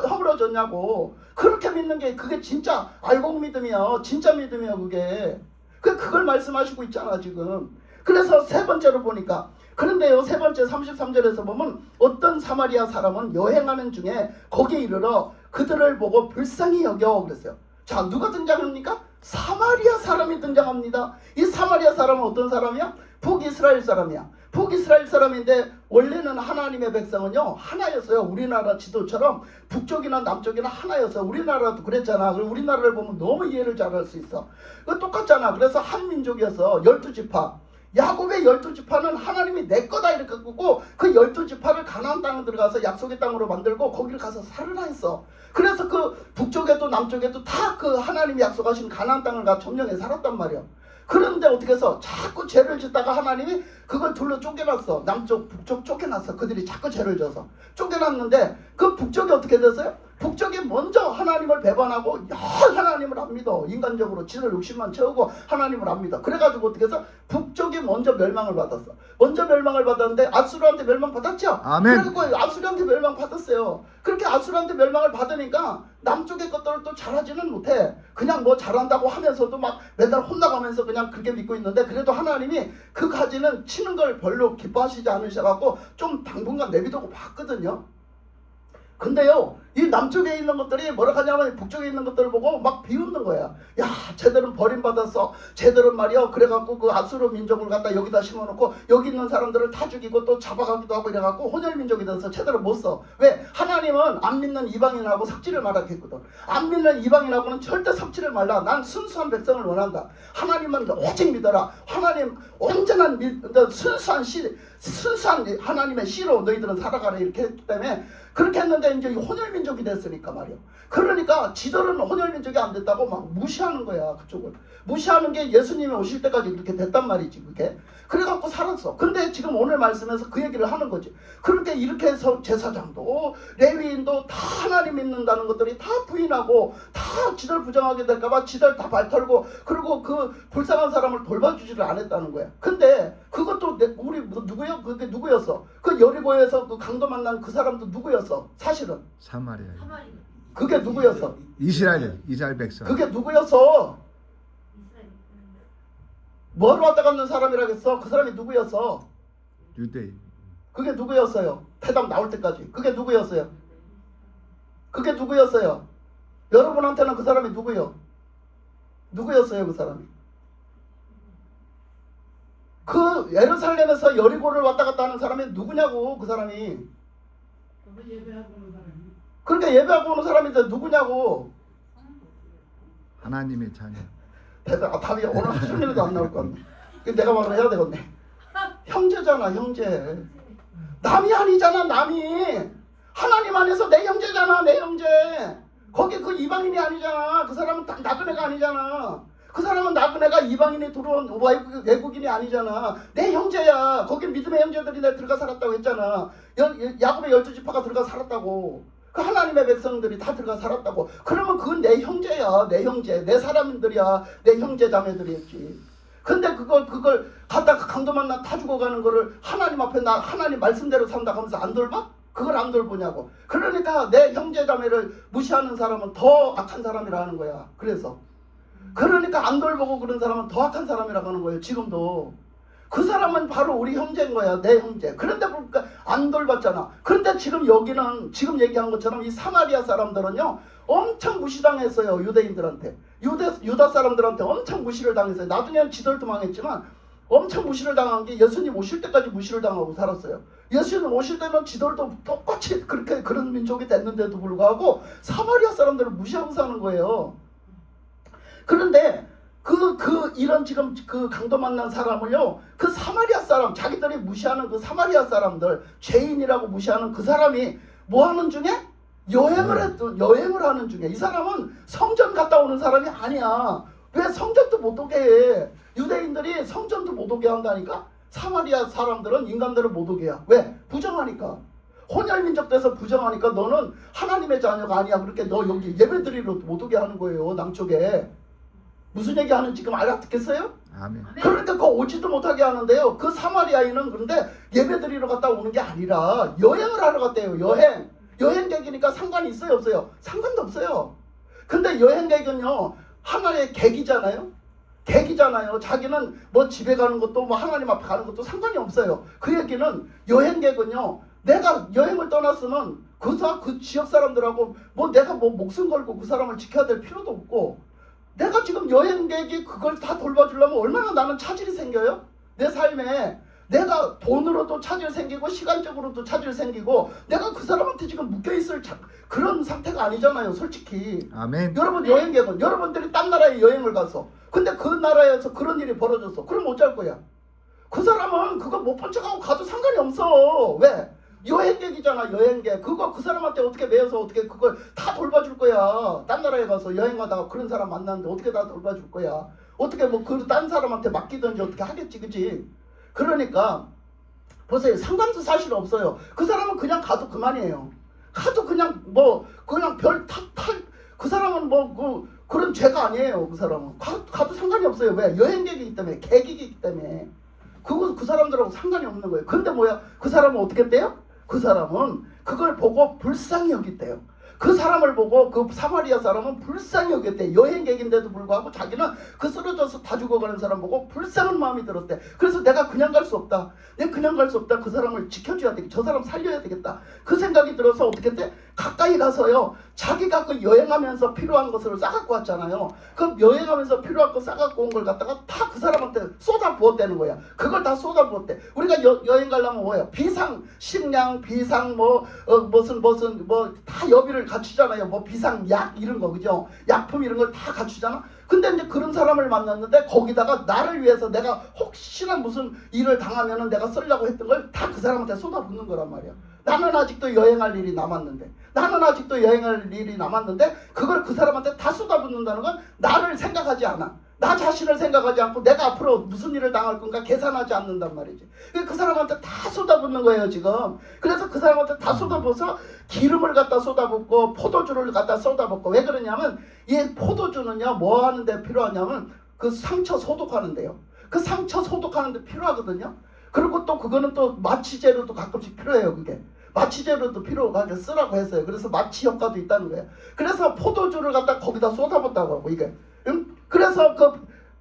허물어졌냐고. 그렇게 믿는 게 그게 진짜 알곡 믿음이야. 진짜 믿음이야 그게. 그걸 말씀하시고 있잖아 지금. 그래서 세 번째로 보니까, 그런데요 세 번째 33절에서 보면 어떤 사마리아 사람은 여행하는 중에 거기에 이르러 그들을 보고 불쌍히 여겨 그랬어요. 자, 누가 등장합니까? 사마리아 사람이 등장합니다. 이 사마리아 사람은 어떤 사람이야? 북이스라엘 사람이야. 북이스라엘 사람인데 원래는 하나님의 백성은요 하나였어요. 우리나라 지도처럼 북쪽이나 남쪽이나 하나여서, 우리나라도 그랬잖아. 우리나라를 보면 너무 이해를 잘할 수 있어. 그거 똑같잖아. 그래서 한 민족이어서 12지파. 야곱의 12지파는 하나님이 내 거다 이렇게 끄고 그 12지파를 가나안 땅에 들어가서 약속의 땅으로 만들고 거기를 가서 살으라 했어. 그래서 그 북쪽에도 남쪽에도 다 그 하나님이 약속하신 가나안 땅을 가 점령해 살았단 말이야. 그런데 어떻게 해서 자꾸 죄를 짓다가 하나님이 그걸 둘로 쪼개놨어. 남쪽 북쪽 쪼개놨어. 그들이 자꾸 죄를 져서 쪼개놨는데 그 북쪽이 어떻게 됐어요? 북쪽이 먼저 하나님을 배반하고 하나님을 안 믿어. 인간적으로 지들 욕심만 채우고 하나님을 안 믿어. 그래가지고 어떻게 해서 북쪽이 먼저 멸망을 받았어. 먼저 멸망을 받았는데 아수르한테 멸망받았죠? 아멘. 그래서 아수르한테 멸망받았어요. 그렇게 아수르한테 멸망을 받으니까 남쪽의 것들을 또 잘하지는 못해. 그냥 뭐 잘한다고 하면서도 막 맨날 혼나가면서 그냥 그렇게 믿고 있는데, 그래도 하나님이 그 가지는 치는 걸 별로 기뻐하시지 않으셔갖고 좀 당분간 내비두고 봤거든요. 근데요 이 남쪽에 있는 것들이 뭐라 하냐면 북쪽에 있는 것들을 보고 막 비웃는 거야. 야, 쟤들은 버림받았어. 쟤들은 말이야 그래갖고 그 아수르 민족을 갖다 여기다 심어놓고 여기 있는 사람들을 다 죽이고 또 잡아가기도 하고 이래갖고 혼혈민족이 돼서 쟤들은 못 써. 왜? 하나님은 안 믿는 이방인하고 삭지를 말라 했거든. 안 믿는 이방인하고는 절대 삭지를 말라. 난 순수한 백성을 원한다. 하나님만 오직 믿어라. 하나님 온전한 순수한 하나님의 씨로 너희들은 살아가라 이렇게 했기 때문에 그렇게 했는데 이제 혼혈민족 혼혈민족이 됐으니까 말이야. 그러니까 지들은 혼혈민족이 안 됐다고 막 무시하는 거야. 그쪽을 무시하는 게 예수님이 오실 때까지 그렇게 됐단 말이지. 그게 그래갖고 살았어. 근데 지금 오늘 말씀에서 그 얘기를 하는 거지. 그렇게 이렇게 해서 제사장도 레위인도 다 하나님 믿는다는 것들이 다 부인하고 다 지들 부정하게 될까봐 지들 다 발털고 그리고 그 불쌍한 사람을 돌봐주지를 않았다는 거야. 근데 그것도 우리 누구요? 그게 누구였어? 그 여리고에서 그 강도 만난 그 사람도 누구였어? 사실은 사마리아. 사마리 그게 누구였어? 이스라엘 백성. 그게 누구였어? 이스라엘 뭐로 왔다 갔는 사람이라겠어? 그 사람이 누구였어? 유대인. 그게 누구였어요? 대답 나올 때까지. 그게 누구였어요? 그게 누구였어요? 여러분한테는 그 사람이 누구요? 누구였어요, 그 사람이? 그 예루살렘에서 여리고를 왔다 갔다 하는 사람이 누구냐고, 그 사람이. 그러니까 예배하고 오는 사람인데 누구냐고. 하나님의 자녀. 대답, 답이 오늘 하신 일도 안 나올 것 같네. 내가 말을 해야 되겠네. 형제잖아, 형제. 남이 아니잖아, 남이. 하나님 안에서 내 형제잖아, 내 형제. 거기 그 이방인이 아니잖아. 그 사람은 나그네가 아니잖아. 그 사람은 나그네가 이방인이 들어온 외국인이 아니잖아. 내 형제야. 거기 믿음의 형제들이 내 들어가 살았다고 했잖아. 야곱의 12지파가 들어가 살았다고. 그 하나님의 백성들이 다 들어가 살았다고. 그러면 그건 내 형제야. 내 형제. 내 사람들이야. 내 형제 자매들이었지. 근데 그걸 갖다가 강도 만나 타 죽어가는 거를 하나님 앞에 나 하나님 말씀대로 산다 하면서 안 돌봐? 그걸 안 돌보냐고. 그러니까 내 형제 자매를 무시하는 사람은 더 악한 사람이라는 거야. 그러니까 안 돌보고 그런 사람은 더 악한 사람이라고 하는 거예요. 지금도. 그 사람은 바로 우리 형제인 거야. 내 형제. 그런데 보니까 안 돌봤잖아. 그런데 지금 여기는 지금 얘기한 것처럼 이 사마리아 사람들은요 엄청 무시당했어요. 유대인들한테. 유다 사람들한테 엄청 무시를 당했어요. 나중에는 지들도 망했지만 엄청 무시를 당한 게 예수님 오실 때까지 무시를 당하고 살았어요. 예수님 오실 때는 지들도 똑같이 그렇게 그런 민족이 됐는데도 불구하고 사마리아 사람들을 무시하고 사는 거예요. 그런데 이런 지금 그 강도 만난 사람을요, 그 사마리아 사람, 자기들이 무시하는 그 사마리아 사람들, 죄인이라고 무시하는 그 사람이 뭐 하는 중에? 여행을 하는 중에. 이 사람은 성전 갔다 오는 사람이 아니야. 왜 성전도 못 오게 해? 유대인들이 성전도 못 오게 한다니까? 사마리아 사람들은 인간들을 못 오게 해요. 왜? 부정하니까. 혼혈민족 돼서 부정하니까 너는 하나님의 자녀가 아니야. 그렇게 너 여기 예배드리러 못 오게 하는 거예요. 남쪽에. 무슨 얘기 하는지 지금 알아듣겠어요? 아멘. 그러니까 그거 오지도 못하게 하는데요. 그 사마리아인은 그런데 예배드리러 갔다 오는 게 아니라 여행을 하러 갔대요. 여행객이니까 상관이 있어요, 없어요? 상관도 없어요. 근데 여행객은요 하나의 객이잖아요. 자기는 뭐 집에 가는 것도 뭐 하나님 앞에 가는 것도 상관이 없어요. 그 얘기는 여행객은요 내가 여행을 떠났으면 그 지역 사람들하고 뭐 내가 뭐 목숨 걸고 그 사람을 지켜야 될 필요도 없고, 내가 지금 여행객이 그걸 다 돌봐주려면 얼마나 나는 차질이 생겨요? 내 삶에 내가 돈으로도 차질 생기고 시간적으로도 차질 생기고 내가 그 사람한테 지금 묶여있을 그런 상태가 아니잖아요, 솔직히. 아멘. 여러분 여행객은 여러분들이 딴 나라에 여행을 가서 근데 그 나라에서 그런 일이 벌어졌어. 그럼 어쩔 거야? 그 사람은 그거 못 본 척하고 가도 상관이 없어. 왜? 여행객이잖아, 여행객. 그거 그 사람한테 어떻게 매여서 어떻게 그걸 다 돌봐줄 거야. 딴 나라에 가서 여행 가다가 그런 사람 만났는데 어떻게 다 돌봐줄 거야. 어떻게 뭐 그 딴 사람한테 맡기든지 어떻게 하겠지, 그치? 그러니까 보세요. 상관도 사실 없어요. 그 사람은 그냥 가도 그만이에요. 가도 그냥 그냥 그 사람은 그런 죄가 아니에요. 그 사람은 가도 상관이 없어요. 왜? 여행객이기 때문에, 객이기 때문에. 그 사람들하고 상관이 없는 거예요. 근데 뭐야? 그 사람은 어떻게 했대요? 그 사람은 그걸 보고 불쌍히 여겼대요. 그 사람을 보고 그 사마리아 사람은 불쌍히 여겼대. 여행객인데도 불구하고 자기는 그 쓰러져서 다 죽어가는 사람 보고 불쌍한 마음이 들었대. 그래서 내가 그냥 갈 수 없다. 내가 그냥 갈 수 없다. 그 사람을 지켜줘야 되겠다. 저 사람 살려야 되겠다. 그 생각이 들어서 어떻게 했대? 가까이 가서요. 자기가 그 여행하면서 필요한 것을 싸갖고 왔잖아요. 그 여행하면서 필요한 거 싸갖고 온 걸 갖다가 다 그 사람한테 쏟아 부었다는 거야. 그걸 다 쏟아 부었대. 우리가 여행 가려면 뭐예요? 비상, 식량, 비상 무슨 다 여비를 갖추잖아요. 뭐 비상약 이런 거, 그죠? 약품 이런 걸 다 갖추잖아. 근데 이제 그런 사람을 만났는데 거기다가 나를 위해서 내가 혹시나 무슨 일을 당하면은 내가 쓰려고 했던 걸 다 그 사람한테 쏟아붓는 거란 말이야. 나는 아직도 여행할 일이 남았는데, 나는 아직도 여행할 일이 남았는데 그걸 그 사람한테 다 쏟아붓는다는 건 나를 생각하지 않아. 나 자신을 생각하지 않고 내가 앞으로 무슨 일을 당할 건가 계산하지 않는단 말이지. 그 사람한테 다 쏟아붓는 거예요 지금. 그래서 그 사람한테 다 쏟아부어서 기름을 갖다 쏟아붓고 포도주를 갖다 쏟아붓고. 왜 그러냐면 이 포도주는요 뭐 하는데 필요하냐면 그 상처 소독하는데요. 그 상처 소독하는데 필요하거든요. 그리고 또 그거는 또 마취제로도 가끔씩 필요해요. 그게 마취제로도 필요하게 쓰라고 했어요. 그래서 마취 효과도 있다는 거예요. 그래서 포도주를 갖다 거기다 쏟아붓다고 하고 이게. 그래서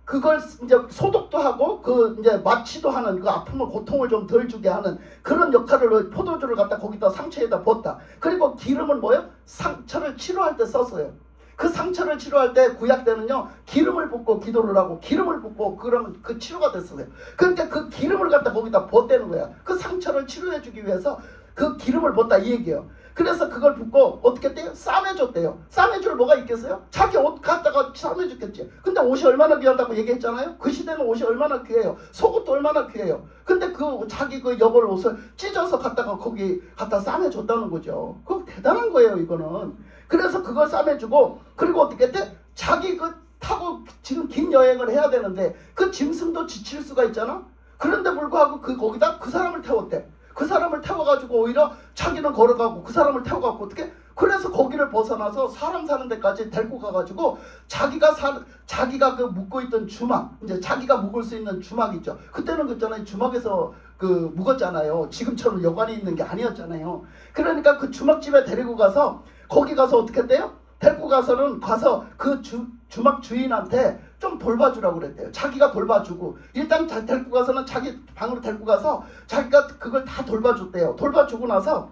그걸 이제 소독도 하고 그 이제 마취도 하는 그 아픔을 고통을 좀 덜 주게 하는 그런 역할을 포도주를 갖다 거기다 상처에다 붓다. 그리고 기름은 뭐예요? 상처를 치료할 때 썼어요. 그 상처를 치료할 때 구약 때는요 기름을 붓고 기도를 하고 기름을 붓고 그러면 그 치료가 됐어요. 그러니까 그 기름을 갖다 거기다 붓대는 거야. 그 상처를 치료해 주기 위해서 그 기름을 붓다 이 얘기예요. 그래서 그걸 붓고 어떻게 했대요? 싸매줬대요. 싸매줄 뭐가 있겠어요? 자기 옷 갖다가 싸매줬겠지. 근데 옷이 얼마나 귀하다고 얘기했잖아요. 그 시대는 옷이 얼마나 귀해요. 속옷도 얼마나 귀해요. 근데 그 자기 그 여벌 옷을 찢어서 갖다가 거기 갖다 싸매줬다는 거죠. 그거 대단한 거예요 이거는. 그래서 그걸 싸매주고 그리고 어떻게 했대? 자기 그 타고 지금 긴 여행을 해야 되는데 그 짐승도 지칠 수가 있잖아. 그런데 불구하고 거기다 그 사람을 태웠대. 그 사람을 태워가지고 오히려 자기는 걸어가고 그 사람을 태워가고 어떻게? 그래서 거기를 벗어나서 사람 사는 데까지 데리고 가가지고 자기가 그 묶고 있던 주막, 이제 자기가 묶을 수 있는 주막 있죠. 그때는 그잖아요. 주막에서 그 묶었잖아요. 지금처럼 여관이 있는 게 아니었잖아요. 그러니까 그 주막집에 데리고 가서 거기 가서 어떻게 했대요? 데리고 가서는 가서 그 주막 주인한테 좀 돌봐주라고 그랬대요. 자기가 돌봐주고 일단 데리고 가서는 자기 방으로 데리고 가서 자기가 그걸 다 돌봐줬대요. 돌봐주고 나서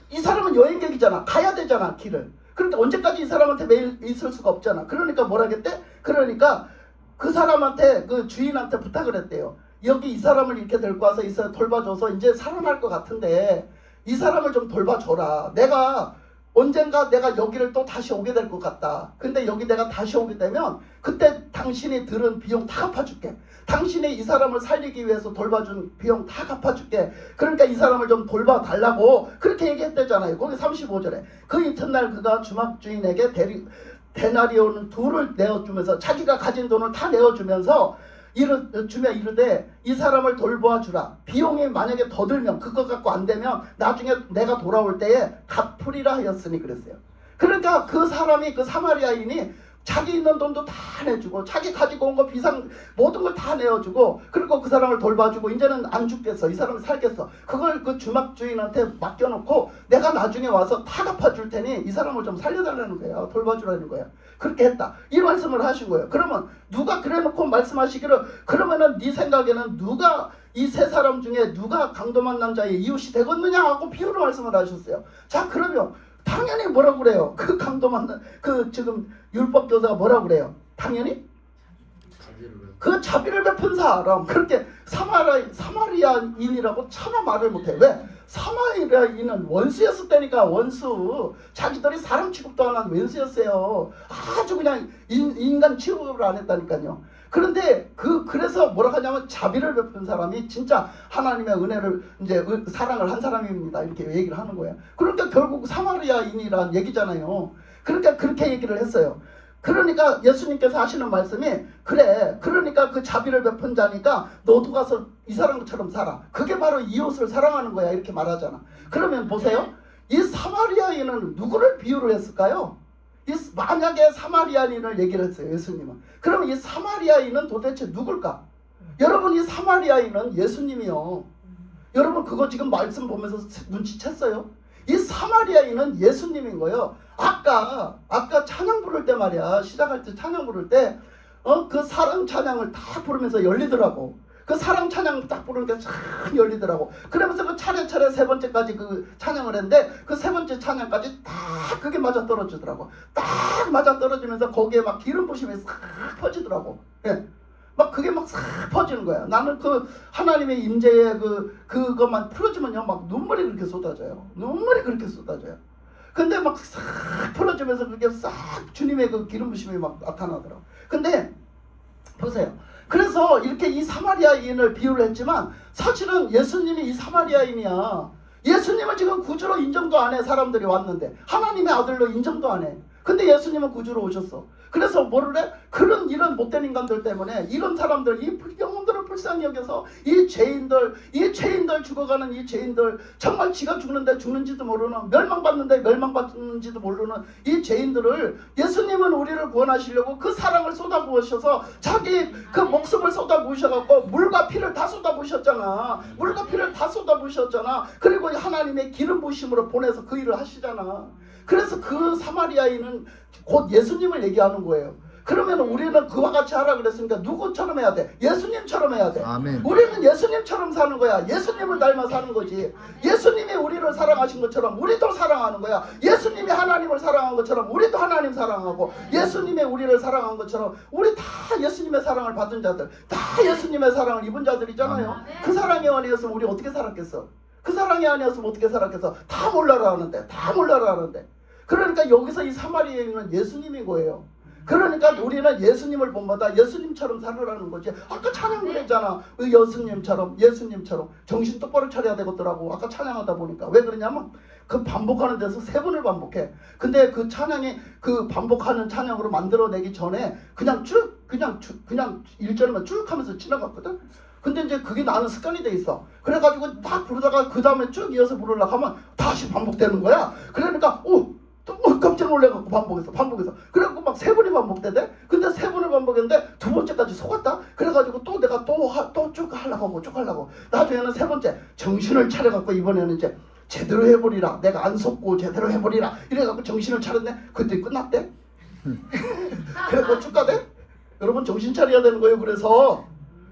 이 사람은 여행객이잖아. 가야 되잖아 길을. 그런데 언제까지 이 사람한테 매일 있을 수가 없잖아. 그러니까 뭐라 했대? 그러니까 그 사람한테 그 주인한테 부탁을 했대요. 여기 이 사람을 이렇게 데리고 와서 이 사람 돌봐줘서 이제 살아날 것 같은데 이 사람을 좀 돌봐줘라. 언젠가 내가 여기를 또 다시 오게 될 것 같다. 근데 여기 내가 다시 오게 되면 그때 당신이 들은 비용 다 갚아줄게. 당신이 이 사람을 살리기 위해서 돌봐준 비용 다 갚아줄게. 그러니까 이 사람을 좀 돌봐달라고 그렇게 얘기했대잖아요. 거기 35절에 그 이튿날 그가 주막 주인에게 데나리온 2를 내어주면서 자기가 가진 돈을 다 내어주면서 이르되 이 사람을 돌보아주라. 비용이 만약에 더 들면 그거 갖고 안 되면 나중에 내가 돌아올 때에 갚으리라 하였으니 그랬어요. 그러니까 그 사람이 그 사마리아인이 자기 있는 돈도 다 내주고 자기 가지고 온 거 비상 모든 걸 다 내어주고 그리고 그 사람을 돌봐주고 이제는 안 죽겠어. 이 사람은 살겠어. 그걸 그 주막 주인한테 맡겨놓고 내가 나중에 와서 다 갚아줄 테니 이 사람을 좀 살려달라는 거예요. 돌봐주라는 거예요. 그렇게 했다. 이 말씀을 하신 거예요. 그러면 누가 그래놓고 말씀하시기를 그러면은 네 생각에는 누가 이 세 사람 중에 누가 강도 만난 자의 이웃이 되겠느냐 하고 비유로 말씀을 하셨어요. 자 그러면 당연히 뭐라고 그래요? 그 강도 만난 그 지금 율법 교사가 뭐라고 그래요? 당연히 그 자비를 베푼 사람. 그렇게 사마리아인이라고 차마 말을 못해. 왜? 사마리아인은 원수였을 때니까. 원수. 자기들이 사람 취급도 안 한 원수였어요. 아주 그냥 인간 취급을 안 했다니까요. 그런데 그래서 뭐라 하냐면 자비를 베푼 사람이 진짜 하나님의 은혜를 이제 사랑을 한 사람입니다. 이렇게 얘기를 하는 거예요. 그러니까 결국 사마리아인이란 얘기잖아요. 그러니까 그렇게 얘기를 했어요. 그러니까 예수님께서 하시는 말씀이 그래. 그러니까 그 자비를 베푼 자니까 너도 가서 이 사람처럼 살아. 그게 바로 이웃을 사랑하는 거야. 이렇게 말하잖아. 그러면 보세요. 이 사마리아인은 누구를 비유를 했을까요? 만약에 사마리아인을 얘기를 했어요. 예수님은. 그러면 이 사마리아인은 도대체 누굴까? 여러분 이 사마리아인은 예수님이요. 여러분 그거 지금 말씀 보면서 눈치챘어요? 이 사마리아인은 예수님인 거예요. 아까 찬양 부를 때 말이야. 시작할 때 찬양 부를 때 그 사랑 찬양을 다 부르면서 열리더라고. 그 사랑 찬양 딱 부르니까 참 열리더라고. 그러면서 그 차례차례 세 번째까지 그 찬양을 했는데 그 세 번째 찬양까지 다 그게 맞아 떨어지더라고. 딱 맞아 떨어지면서 거기에 막 기름 부심이 싹 퍼지더라고. 예. 막 그게 막 싹 퍼지는 거야. 나는 그 하나님의 임재에 그것만 풀어지면요 막 눈물이 그렇게 쏟아져요. 눈물이 그렇게 쏟아져요. 근데 막 싹 풀어지면서 그게 싹 주님의 그 기름 부심이 막 나타나더라고. 근데 보세요. 그래서 이렇게 이 사마리아인을 비유를 했지만 사실은 예수님이 이 사마리아인이야. 예수님을 지금 구주로 인정도 안 해. 사람들이 왔는데 하나님의 아들로 인정도 안 해. 근데 예수님은 구주로 오셨어. 그래서 뭐를 해? 그런 이런 못된 인간들 때문에 이런 사람들, 이 영혼들을 불쌍히 여겨서 이 죄인들 죽어가는 이 죄인들, 정말 지가 죽는데 죽는지도 모르는, 멸망받는데 멸망받는지도 모르는 이 죄인들을 예수님은 우리를 구원하시려고 그 사랑을 쏟아부으셔서 자기 그 목숨을 쏟아부으셔갖고 물과 피를 다 쏟아부으셨잖아. 물과 피를 다 쏟아부으셨잖아. 그리고 하나님의 기름 부으심으로 보내서 그 일을 하시잖아. 그래서 그 사마리아인은 곧 예수님을 얘기하는 거예요. 그러면 우리는 그와 같이 하라 그랬으니까 누구처럼 해야 돼? 예수님처럼 해야 돼. 아멘. 우리는 예수님처럼 사는 거야. 예수님을 닮아 사는 거지. 예수님이 우리를 사랑하신 것처럼 우리도 사랑하는 거야. 예수님이 하나님을 사랑한 것처럼 우리도 하나님 사랑하고, 예수님이 우리를 사랑한 것처럼 우리 다 예수님의 사랑을 받은 자들, 다 예수님의 사랑을 입은 자들이잖아요. 그 사랑이 아니었으면 우리 어떻게 살았겠어? 그 사랑이 아니었으면 어떻게 살았겠어? 다 몰라라 하는데, 다 몰라라 하는데. 그러니까 여기서 이 사마리아인은 예수님인 거예요. 그러니까 우리는 예수님을 본마다 예수님처럼 살으라는 거지. 아까 찬양 그랬잖아. 예수님처럼 정신 똑바로 차려야 되겠더라고. 아까 찬양하다 보니까. 왜 그러냐면 그 반복하는 데서 3번을 반복해. 근데 그 찬양이 그 반복하는 찬양으로 만들어내기 전에 그냥 1절만 쭉 하면서 지나갔거든. 근데 이제 그게 나는 습관이 돼 있어. 그래가지고 딱 부르다가 그 다음에 쭉 이어서 부르려고 하면 다시 반복되는 거야. 그러니까 또 깜짝 놀래갖고 반복해서 그래갖고 막 3번이 반복되대. 근데 3번을 반복했는데 2번째까지 속았다. 그래가지고 또 내가 또 쭉 하려고 나중에는 3번째 정신을 차려갖고 이번에는 이제 제대로 해버리라, 내가 안 속고 제대로 해버리라 이래갖고 정신을 차렸네. 그때 끝났대. 그래갖고 쭉 가대. 여러분 정신 차려야 되는 거예요. 그래서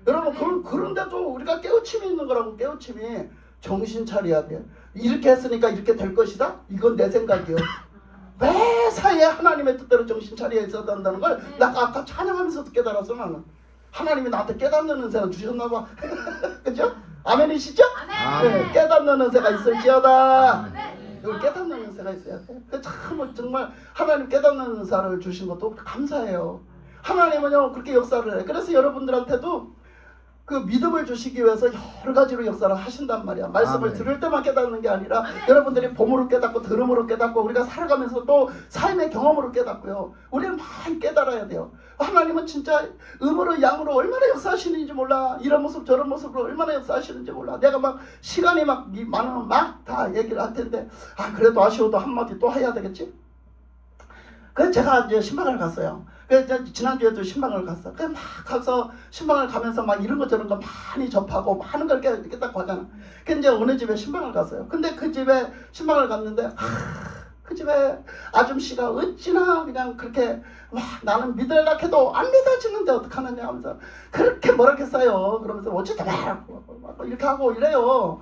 여러분 그런데도 우리가 깨우침이 있는 거라고. 깨우침이 정신 차려야 돼. 이렇게 했으니까 이렇게 될 것이다. 이건 내 생각이요. 매사에 하나님의 뜻대로 정신 차려야 있어야 한다는 걸 내가 아까 찬양하면서도 깨달았어. 나는 하나님이 나한테 깨닫는 은혜를 주셨나 봐. 그죠? 아멘이시죠? 네, 깨닫는 은혜가 있을지어다. 이걸 깨닫는 은혜가 있어야 돼. 참 정말 하나님 깨닫는 은사를 주신 것도 감사해요. 하나님은요 그렇게 역사를 해. 그래서 여러분들한테도 그 믿음을 주시기 위해서 여러 가지로 역사를 하신단 말이야. 말씀을 아멘. 들을 때만 깨닫는 게 아니라 여러분들이 봄으로 깨닫고 들음으로 깨닫고 우리가 살아가면서 또 삶의 경험으로 깨닫고요. 우리는 많이 깨달아야 돼요. 하나님은 진짜 음으로 양으로 얼마나 역사하시는지 몰라. 이런 모습 저런 모습으로 얼마나 역사하시는지 몰라. 내가 막 시간이 막 많으면 막 다 얘기를 할 텐데 그래도 아쉬워도 한마디 또 해야 되겠지. 그래서 제가 이제 신방을 갔어요. 그래서 지난주에도 신방을 갔어. 그래서 막 가서 신방을 가면서 막 이런 것 저런 거 많이 접하고 많은 걸 깨닫고 하잖아. 그래서 이제 어느 집에 신방을 갔어요. 근데 그 집에 신방을 갔는데 그 집에 아줌씨가 어찌나 그냥 그렇게 막 나는 믿으려고 해도 안 믿어지는데 어떡하느냐 하면서 그렇게 뭐라겠어요. 그러면서 어쨌든 막 이렇게 하고 이래요.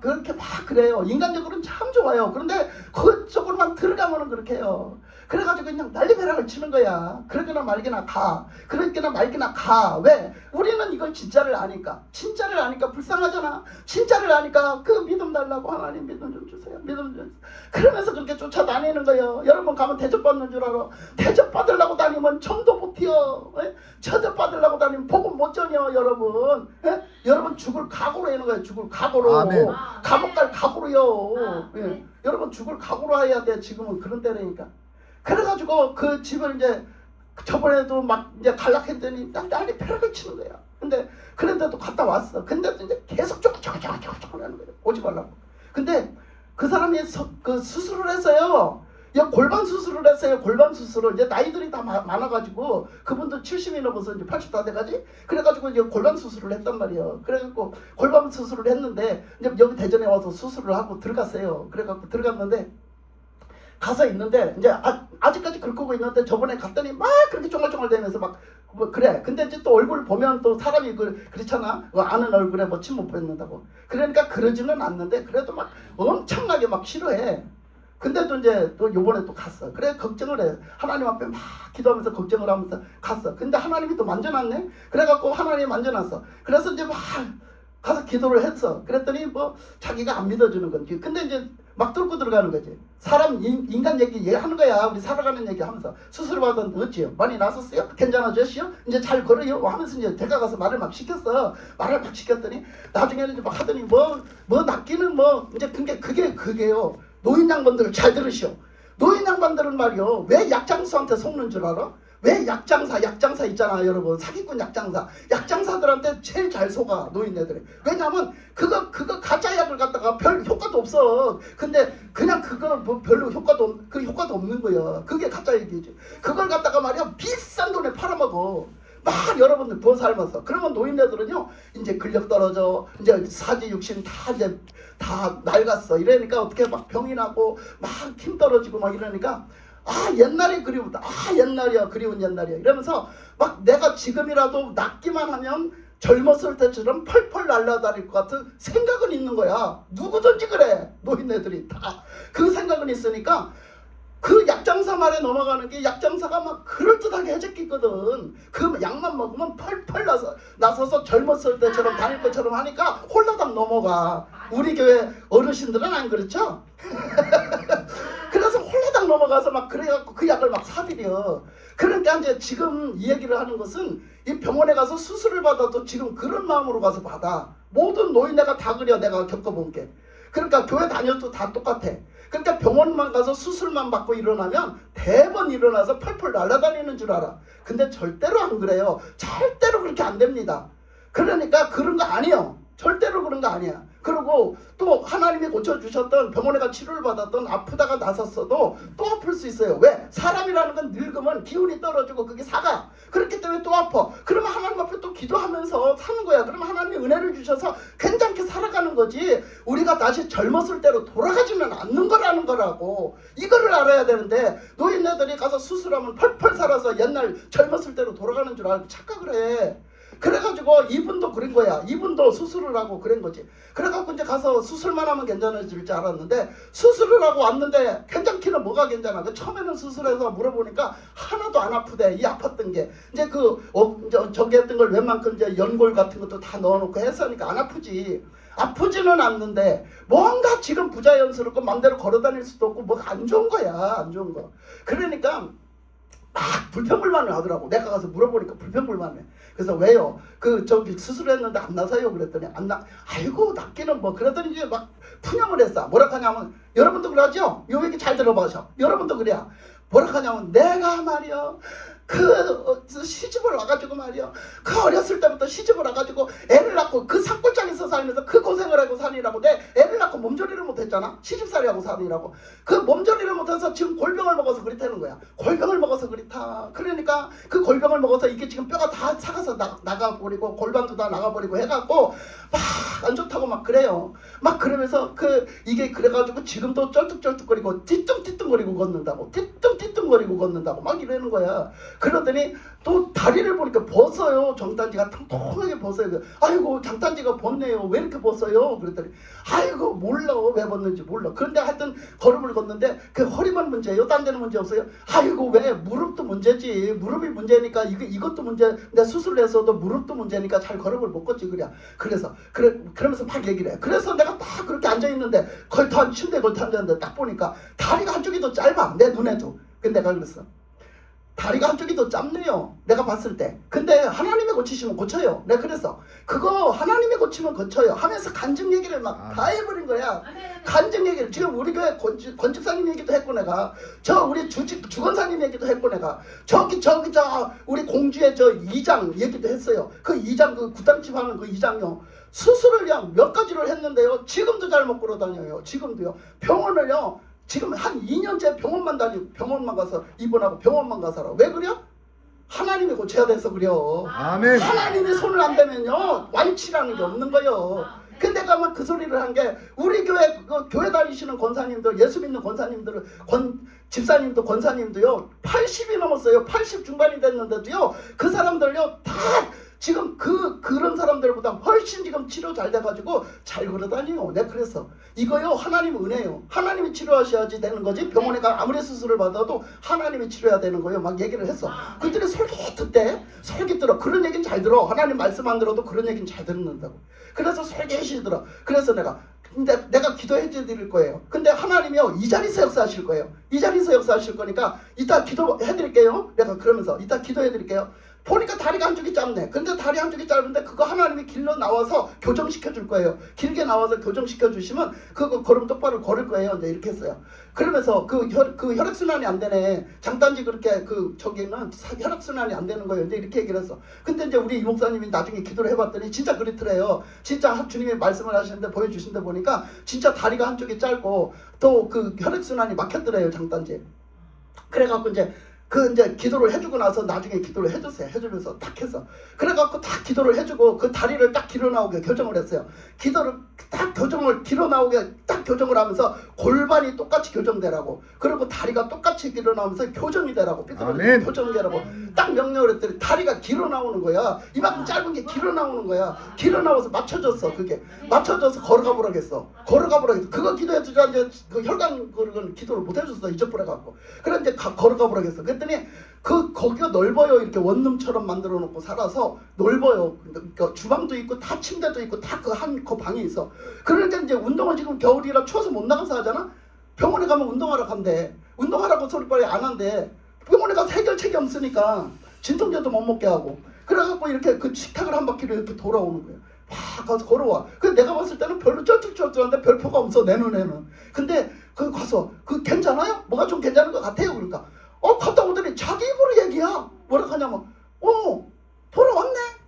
그렇게 막 그래요. 인간적으로는 참 좋아요. 그런데 그쪽으로만 들어가면은 그렇게 해요. 그래가지고 그냥 난리배락을 치는 거야. 그러거나 말거나 가. 그러거나 말거나 가. 왜? 우리는 이걸 진짜를 아니까. 진짜를 아니까 불쌍하잖아. 진짜를 아니까 그 믿음 달라고 하나님 믿음 좀 주세요. 믿음 좀 주세요. 그러면서 그렇게 쫓아다니는 거예요. 여러분 가면 대접받는 줄 알아. 대접받으려고 다니면 정도 못 튀어. 대접받으려고 다니면 복음 못 전혀 여러분. 여러분 죽을 각오로 하는 거예요. 죽을 각오로. 아멘. 감옥 갈 각오로요. 여러분 죽을 각오로 해야 돼. 지금은 그런 때라니까. 그래가지고 그 집을 이제 저번에도 막 이제 갈락했더니 난리 패락을 치는 거야. 근데 그런데도 갔다 왔어. 근데도 이제 계속 쪼글쪼글쪼글쪼글 하는 거예요. 오지 말라고. 근데 그 사람이 그 수술을 했어요. 골반 수술을 했어요. 골반 수술을. 이제 나이들이 다 많아가지고 그분도 70이 넘어서 이제 80 다 돼가지. 그래가지고 이제 골반 수술을 했단 말이에요. 그래갖고 골반 수술을 했는데 이제 여기 대전에 와서 수술을 하고 들어갔어요. 그래갖고 들어갔는데 가서 있는데 이제 아직까지 긁고 있는데 저번에 갔더니 막 그렇게 쫑알쫑알대면서 막 그래. 근데 이제 또 얼굴 보면 또 사람이 그렇잖아. 아는 얼굴에 뭐 침 못 뱉는다고. 그러니까 그러지는 않는데 그래도 막 엄청나게 막 싫어해. 근데 또 이제 또 요번에 또 갔어. 그래 걱정을 해. 하나님 앞에 막 기도하면서 걱정을 하면서 갔어. 근데 하나님이 또 만져놨네. 그래갖고 하나님이 만져놨어. 그래서 이제 막 가서 기도를 했어. 그랬더니 뭐 자기가 안 믿어주는 건지. 근데 이제 막 뚫고 들어가는 거지. 사람 인간 얘기 얘기하는 거야. 우리 살아가는 얘기 하면서 수술 받았는데 어찌요? 많이 나섰어요? 괜찮아졌어요? 이제 잘 걸어요? 하면서 이제 제가 가서 말을 막 시켰어. 말을 막 시켰더니 나중에는 이제 막 하더니 뭐 낫기는 뭐 이제 그게요. 노인 양반들 잘 들으시오. 노인 양반들은 말이요. 왜 약장수한테 속는 줄 알아? 왜 약장사 있잖아 여러분. 사기꾼 약장사들한테 제일 잘 속아 노인네들이. 왜냐면 그거 가짜 약을 갖다가 별 효과도 없어. 근데 그냥 그거 뭐 별로 효과도 없는 거야. 그게 가짜 얘기지. 그걸 갖다가 말이야 비싼 돈에 팔아먹어. 막 여러분들 부어 삶아서. 그러면 노인네들은요 이제 근력 떨어져, 이제 사지 육신 다 낡았어. 이러니까 어떻게 막 병이 나고 막 힘 떨어지고 막 이러니까 옛날이 그리웠다. 옛날이야. 그리운 옛날이야. 이러면서 막 내가 지금이라도 낫기만 하면 젊었을 때처럼 펄펄 날아다닐 것 같은 생각은 있는 거야. 누구든지 그래. 노인네들이 다. 그 생각은 있으니까 그 약장사 말에 넘어가는 게 약장사가 막 그럴듯하게 해적기거든. 그 약만 먹으면 펄펄 나서서 젊었을 때처럼 다닐 것처럼 하니까 홀라당 넘어가. 우리 교회 어르신들은 안 그렇죠? 그래서 홀라당 넘어가서 막 그래갖고 그 약을 막 사들여. 그러니까 이제 지금 이 얘기를 하는 것은 이 병원에 가서 수술을 받아도 지금 그런 마음으로 가서 받아. 모든 노인네가 다 그려. 내가 겪어본 게. 그러니까 교회 다녀도 다 똑같아. 그러니까 병원만 가서 수술만 받고 일어나면 대번 일어나서 펄펄 날아다니는 줄 알아. 근데 절대로 안 그래요. 절대로 그렇게 안 됩니다. 그러니까 그런 거 아니에요. 절대로 그런 거 아니야. 그리고 또 하나님이 고쳐주셨던 병원에 가 치료를 받았던 아프다가 나섰어도 또 아플 수 있어요. 왜? 사람이라는 건 늙으면 기운이 떨어지고 그게 사가. 그렇기 때문에 또 아파. 그러면 하나님 앞에 또 기도하면서 사는 거야. 그러면 하나님이 은혜를 주셔서 괜찮게 살아가는 거지. 우리가 다시 젊었을 때로 돌아가지는 않는 거라는 거라고. 이거를 알아야 되는데 노인네들이 가서 수술하면 펄펄 살아서 옛날 젊었을 때로 돌아가는 줄 알고 착각을 해. 그래가지고 이분도 그런 거야. 이분도 수술을 하고 그런 거지. 그래갖고 이제 가서 수술만 하면 괜찮아질 줄 알았는데 수술을 하고 왔는데 괜찮기는 뭐가 괜찮아. 그 처음에는 수술해서 물어보니까 하나도 안 아프대. 이 아팠던 게 이제 저기 했던 걸 웬만큼 이제 연골 같은 것도 다 넣어놓고 했으니까 안 아프지. 아프지는 않는데 뭔가 지금 부자연스럽고 맘대로 걸어다닐 수도 없고 뭐가 안 좋은 거야. 안 좋은 거. 그러니까 막 불평불만을 하더라고. 내가 가서 물어보니까 불평불만해. 그래서 왜요? 저기 수술했는데 안 나서요? 그랬더니 안 나. 아이고 낫기는 뭐. 그러더니 이제 막 푸념을 했어. 뭐라 하냐면 여러분도 그러죠? 요 얘기 잘 들어봐서. 여러분도 그래야. 뭐라 하냐면 내가 말이야 시집을 와가지고 말이야 그 어렸을 때부터 시집을 와가지고 애를 낳고 그 산골장에서 살면서 그 고생을 하고 사니라고 내 애를 낳고 몸조리를 못했잖아. 시집살이 하고 사니라고. 그 몸조리를 못해서 지금 골병을 먹어서 그렇다는 거야. 골병을 먹어서 그렇다. 그러니까 그 골병을 먹어서 이게 지금 뼈가 다 차가서 나가버리고 골반도 다 나가버리고 해갖고 막 안 좋다고 막 그래요. 막 그러면서 이게 그래가지고 지금도 쩔뚝쩔뚝거리고 띠뚱띠뚱거리고 걷는다고. 띠뚱띠뚱거리고 걷는다고 막 이러는 거야. 그러더니 또 다리를 보니까 벗어요. 정단지가 통통하게 벗어요. 아이고 장단지가 벗네요. 왜 이렇게 벗어요? 그랬더니 아이고 몰라. 왜 벗는지 몰라. 그런데 하여튼 걸음을 걷는데 그 허리만 문제예요. 딴 데는 문제 없어요. 아이고 왜 무릎도 문제지. 무릎이 문제니까 이것도 문제. 근데 수술을 했어도 무릎도 문제니까 잘 걸음을 못 걷지 그래. 그러면서 막 얘기를 해. 그래서 내가 딱 그렇게 앉아있는데 침대에 걸터 앉았는데 딱 보니까 다리가 한쪽이 더 짧아. 내 눈에도. 근데 내가 그랬어. 다리가 한쪽이 더 짧네요. 내가 봤을 때. 근데 하나님이 고치시면 고쳐요. 내가 그래서 그거 하나님이 고치면 고쳐요 하면서 간증 얘기를 막 다 해버린 거야. 간증 얘기를. 지금 우리 교회 권집사님 얘기도 했고 내가 우리 주건사님 얘기도 했고 내가 우리 공주의 이장 얘기도 했어요. 그 이장 구당집 하는 그 이장요. 수술을 몇 가지를 했는데요. 지금도 잘 못 걸어다녀요. 지금도요. 병원을요. 지금 한 2년째 병원만 가서 입원하고 병원만 가서 왜 그래요? 하나님이 고쳐야 돼서 그래요. 아멘. 하나님이 손을 안 대면요 완치라는 게 없는 거예요. 근데 내가 막 그 소리를 한 게 우리 교회 다니시는 권사님들, 예수 믿는 권사님들, 집사님도 권사님도요 80이 넘었어요. 80 중반이 됐는데도요 그 사람들요 다 지금 그런 사람들보다 훨씬 지금 치료 잘 돼가지고 잘 걸어다니요. 내가 그래서 이거요 하나님 은혜요. 하나님이 치료하셔야지 되는 거지. 병원에 가 아무리 수술을 받아도 하나님이 치료해야 되는 거예요. 막 얘기를 했어. 그들이 설계 들어. 그런 얘기는 잘 들어. 하나님 말씀 안 들어도 그런 얘기는 잘 듣는다고. 그래서 설계시 들어. 그래서 내가 근데 내가 기도해 드릴 거예요. 근데 하나님이요 이 자리에서 역사하실 거예요. 이 자리에서 역사하실 거니까 이따 기도해 드릴게요. 내가 그러면서 이따 기도해 드릴게요. 보니까 다리가 한쪽이 짧네. 근데 다리 한쪽이 짧은데 그거 하나님이 길러 나와서 교정시켜 줄 거예요. 길게 나와서 교정시켜 주시면 그거 걸음 똑바로 걸을 거예요. 이제 이렇게 했어요. 그러면서 그 혈액순환이 안 되네. 장단지 그렇게 저기는 혈액순환이 안 되는 거예요. 이제 이렇게 얘기를 했어. 근데 이제 우리 이 목사님이 나중에 기도를 해봤더니 진짜 그렇더래요. 진짜 주님이 말씀을 하시는데 보여주신데 보니까 진짜 다리가 한쪽이 짧고 또 그 혈액순환이 막혔더래요. 장단지. 그래갖고 이제 기도를 해주고 나서 나중에 기도를 해줬어요. 해주면서 딱 해서 그래갖고 딱 기도를 해주고 그 다리를 딱 길어 나오게 교정을 했어요. 기도를 딱 길어 나오게 딱 교정을 하면서 골반이 똑같이 교정되라고, 그리고 다리가 똑같이 길어 나오면서 교정이 되라고, 아멘. 교정이 되라고 딱 명령을 했더니 다리가 길어 나오는 거야. 이만큼 짧은 게 길어 나오는 거야. 길어 나와서 맞춰졌어. 그게 맞춰져서 걸어가 보라겠어. 걸어가 보라겠어. 그거 기도해주자. 이제 그 혈관 그런 기도를 못 해줬어. 잊어버려갖고. 그래 이제 걸어가 보라겠어. 그랬더니 거기가 넓어요. 이렇게 원룸처럼 만들어 놓고 살아서 넓어요. 그러니까 주방도 있고 다 침대도 있고 다 그 방에 있어. 그러니까 이제 운동을 지금 겨울이라 추워서 못 나가서 하잖아. 병원에 가면 운동하러 간대. 운동하라고 소리빨리 안 한대. 병원에 가서 해결책이 없으니까 진통제도 못 먹게 하고. 그래갖고 이렇게 그 식탁을 한 바퀴를 이렇게 돌아오는 거예요. 막 가서 걸어와. 근데 내가 봤을 때는 별로 쩔뚝쩔뚝한데 별표가 없어. 내 눈에는. 근데 가서 괜찮아요? 뭐가 좀 괜찮은 것 같아요. 그러니까 갔다 오더니 자기 입으로 얘기야. 뭐라 하냐면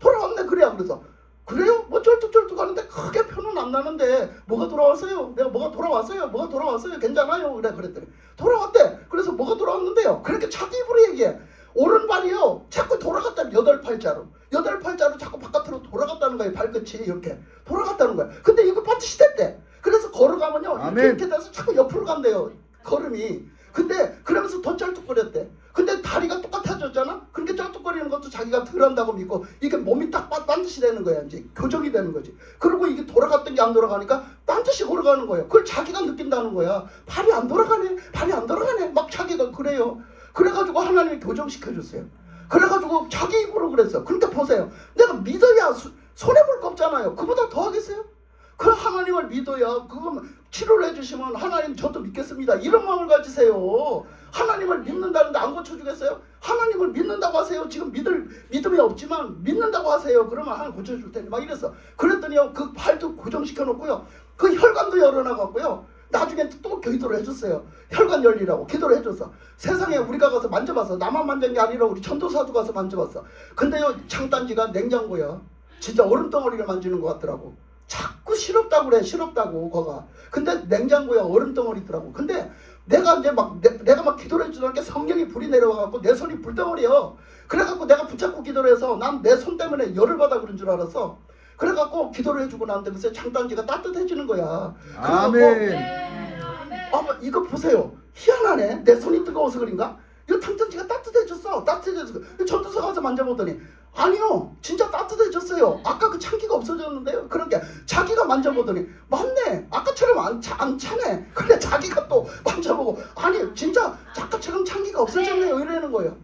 돌아왔네 그래야. 그래서 그래요? 뭐 쩔뚝쩔뚝 하는데 크게 표는 안 나는데 뭐가 돌아왔어요? 내가 뭐가 돌아왔어요? 괜찮아요? 그랬더니 돌아왔대. 그래서 뭐가 돌아왔는데요? 그렇게 자기 입으로 얘기해. 오른발이요 자꾸 돌아갔다. 8팔자로 자꾸 바깥으로 돌아갔다는 거예요. 발끝이 이렇게 돌아갔다는 거야. 근데 이거 반드시 됐대. 그래서 걸어가면요 이렇게 돼서 자꾸 옆으로 간대요. 걸음이. 근데 그러면서 더 쩔뚝거렸대. 근데 다리가 똑같아졌잖아. 그렇게 쩔뚝거리는 것도 자기가 덜 한다고 믿고 이게 몸이 딱 반드시 되는 거야. 이제 교정이 되는 거지. 그리고 이게 돌아갔던 게 안 돌아가니까 반드시 걸어가는 거예요. 그걸 자기가 느낀다는 거야. 발이 안 돌아가네 막 자기가 그래요. 그래가지고 하나님이 교정시켜줬어요. 그래가지고 자기 입으로 그랬어. 그러니까 보세요. 내가 믿어야 손해볼 거 없잖아요. 그보다 더 하겠어요? 그 하나님을 믿어야 그거 치료를 해주시면 하나님 저도 믿겠습니다. 이런 마음을 가지세요. 하나님을 믿는다는데 안 고쳐주겠어요? 하나님을 믿는다고 하세요. 지금 믿음이 없지만 믿는다고 하세요. 그러면 하나님 고쳐줄 테니 막 이랬어. 그랬더니요 그 발도 고정시켜 놓고요 그 혈관도 열어놔갖고요 나중에 또 기도를 해줬어요. 혈관 열리라고 기도를 해줬어. 세상에 우리가 가서 만져봤어. 나만 만진 게 아니라 우리 전도사도 가서 만져봤어. 근데요 장단지가 냉장고야. 진짜 얼음덩어리를 만지는 것 같더라고. 자꾸 시럽다고 그래. 시럽다고 거가. 근데 냉장고에 얼음덩어리 있더라고. 근데 내가 이제 내가 막 기도를 해주니까 성령이 불이 내려와갖고 내 손이 불덩어리야. 그래갖고 내가 붙잡고 기도를 해서 난 내 손 때문에 열을 받아 그런 줄 알았어. 그래갖고 기도를 해주고 나는데 글쎄 장단지가 따뜻해지는 거야. 아멘. 이거 보세요. 희한하네. 내 손이 뜨거워서 그런가? 이거 장단지가 따뜻해졌어. 전도사 가서 만져보더니 아니요 진짜 따뜻해졌어요. 아까 그 찬기가 없어졌는데요. 그러니까 자기가 만져보더니 맞네 아까처럼 안 차네. 근데 자기가 또 만져보고 아니 진짜 아까처럼 찬기가 없어졌네요 이러는 거예요.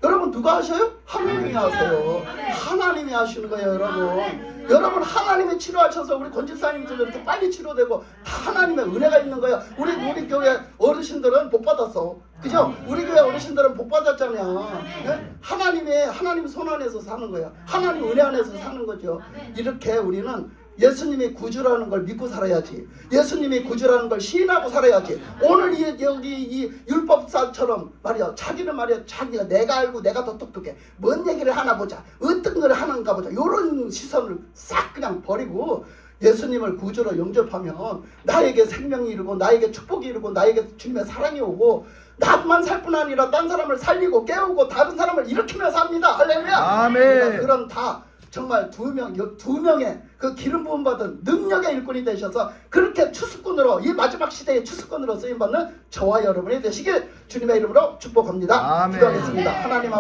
여러분 누가 하셔요? 하나님이 하세요. 하나님이 하시는 거예요 여러분. 여러분 하나님이 치료하셔서 우리 권집사님들도 이렇게 빨리 치료되고 다 하나님의 은혜가 있는 거예요. 우리 교회 어르신들은 복 받았어. 그죠? 우리 교회 어르신들은 복 받았잖아요. 네? 하나님 손 안에서 사는 거야. 하나님 은혜 안에서 사는 거죠. 이렇게 우리는 예수님이 구주라는 걸 믿고 살아야지. 예수님이 구주라는 걸 시인하고 살아야지. 오늘 여기 이 율법사처럼 말이야 자기는 말이야 자기가 내가 알고 내가 더 똑똑해. 뭔 얘기를 하나 보자. 어떤 걸 하는가 보자. 이런 시선을 싹 그냥 버리고 예수님을 구주로 영접하면 나에게 생명이 이르고 나에게 축복이 이르고 나에게 주님의 사랑이 오고 나만 살 뿐 아니라 딴 사람을 살리고 깨우고 다른 사람을 일으키며 삽니다. 할렐루야. 아멘. 그런 다 정말 두 명의 그 기름 부음 받은 능력의 일꾼이 되셔서 그렇게 추수꾼으로 이 마지막 시대의 추수꾼으로 쓰임받는 저와 여러분이 되시길 주님의 이름으로 축복합니다. 아멘. 기도하겠습니다. 하나님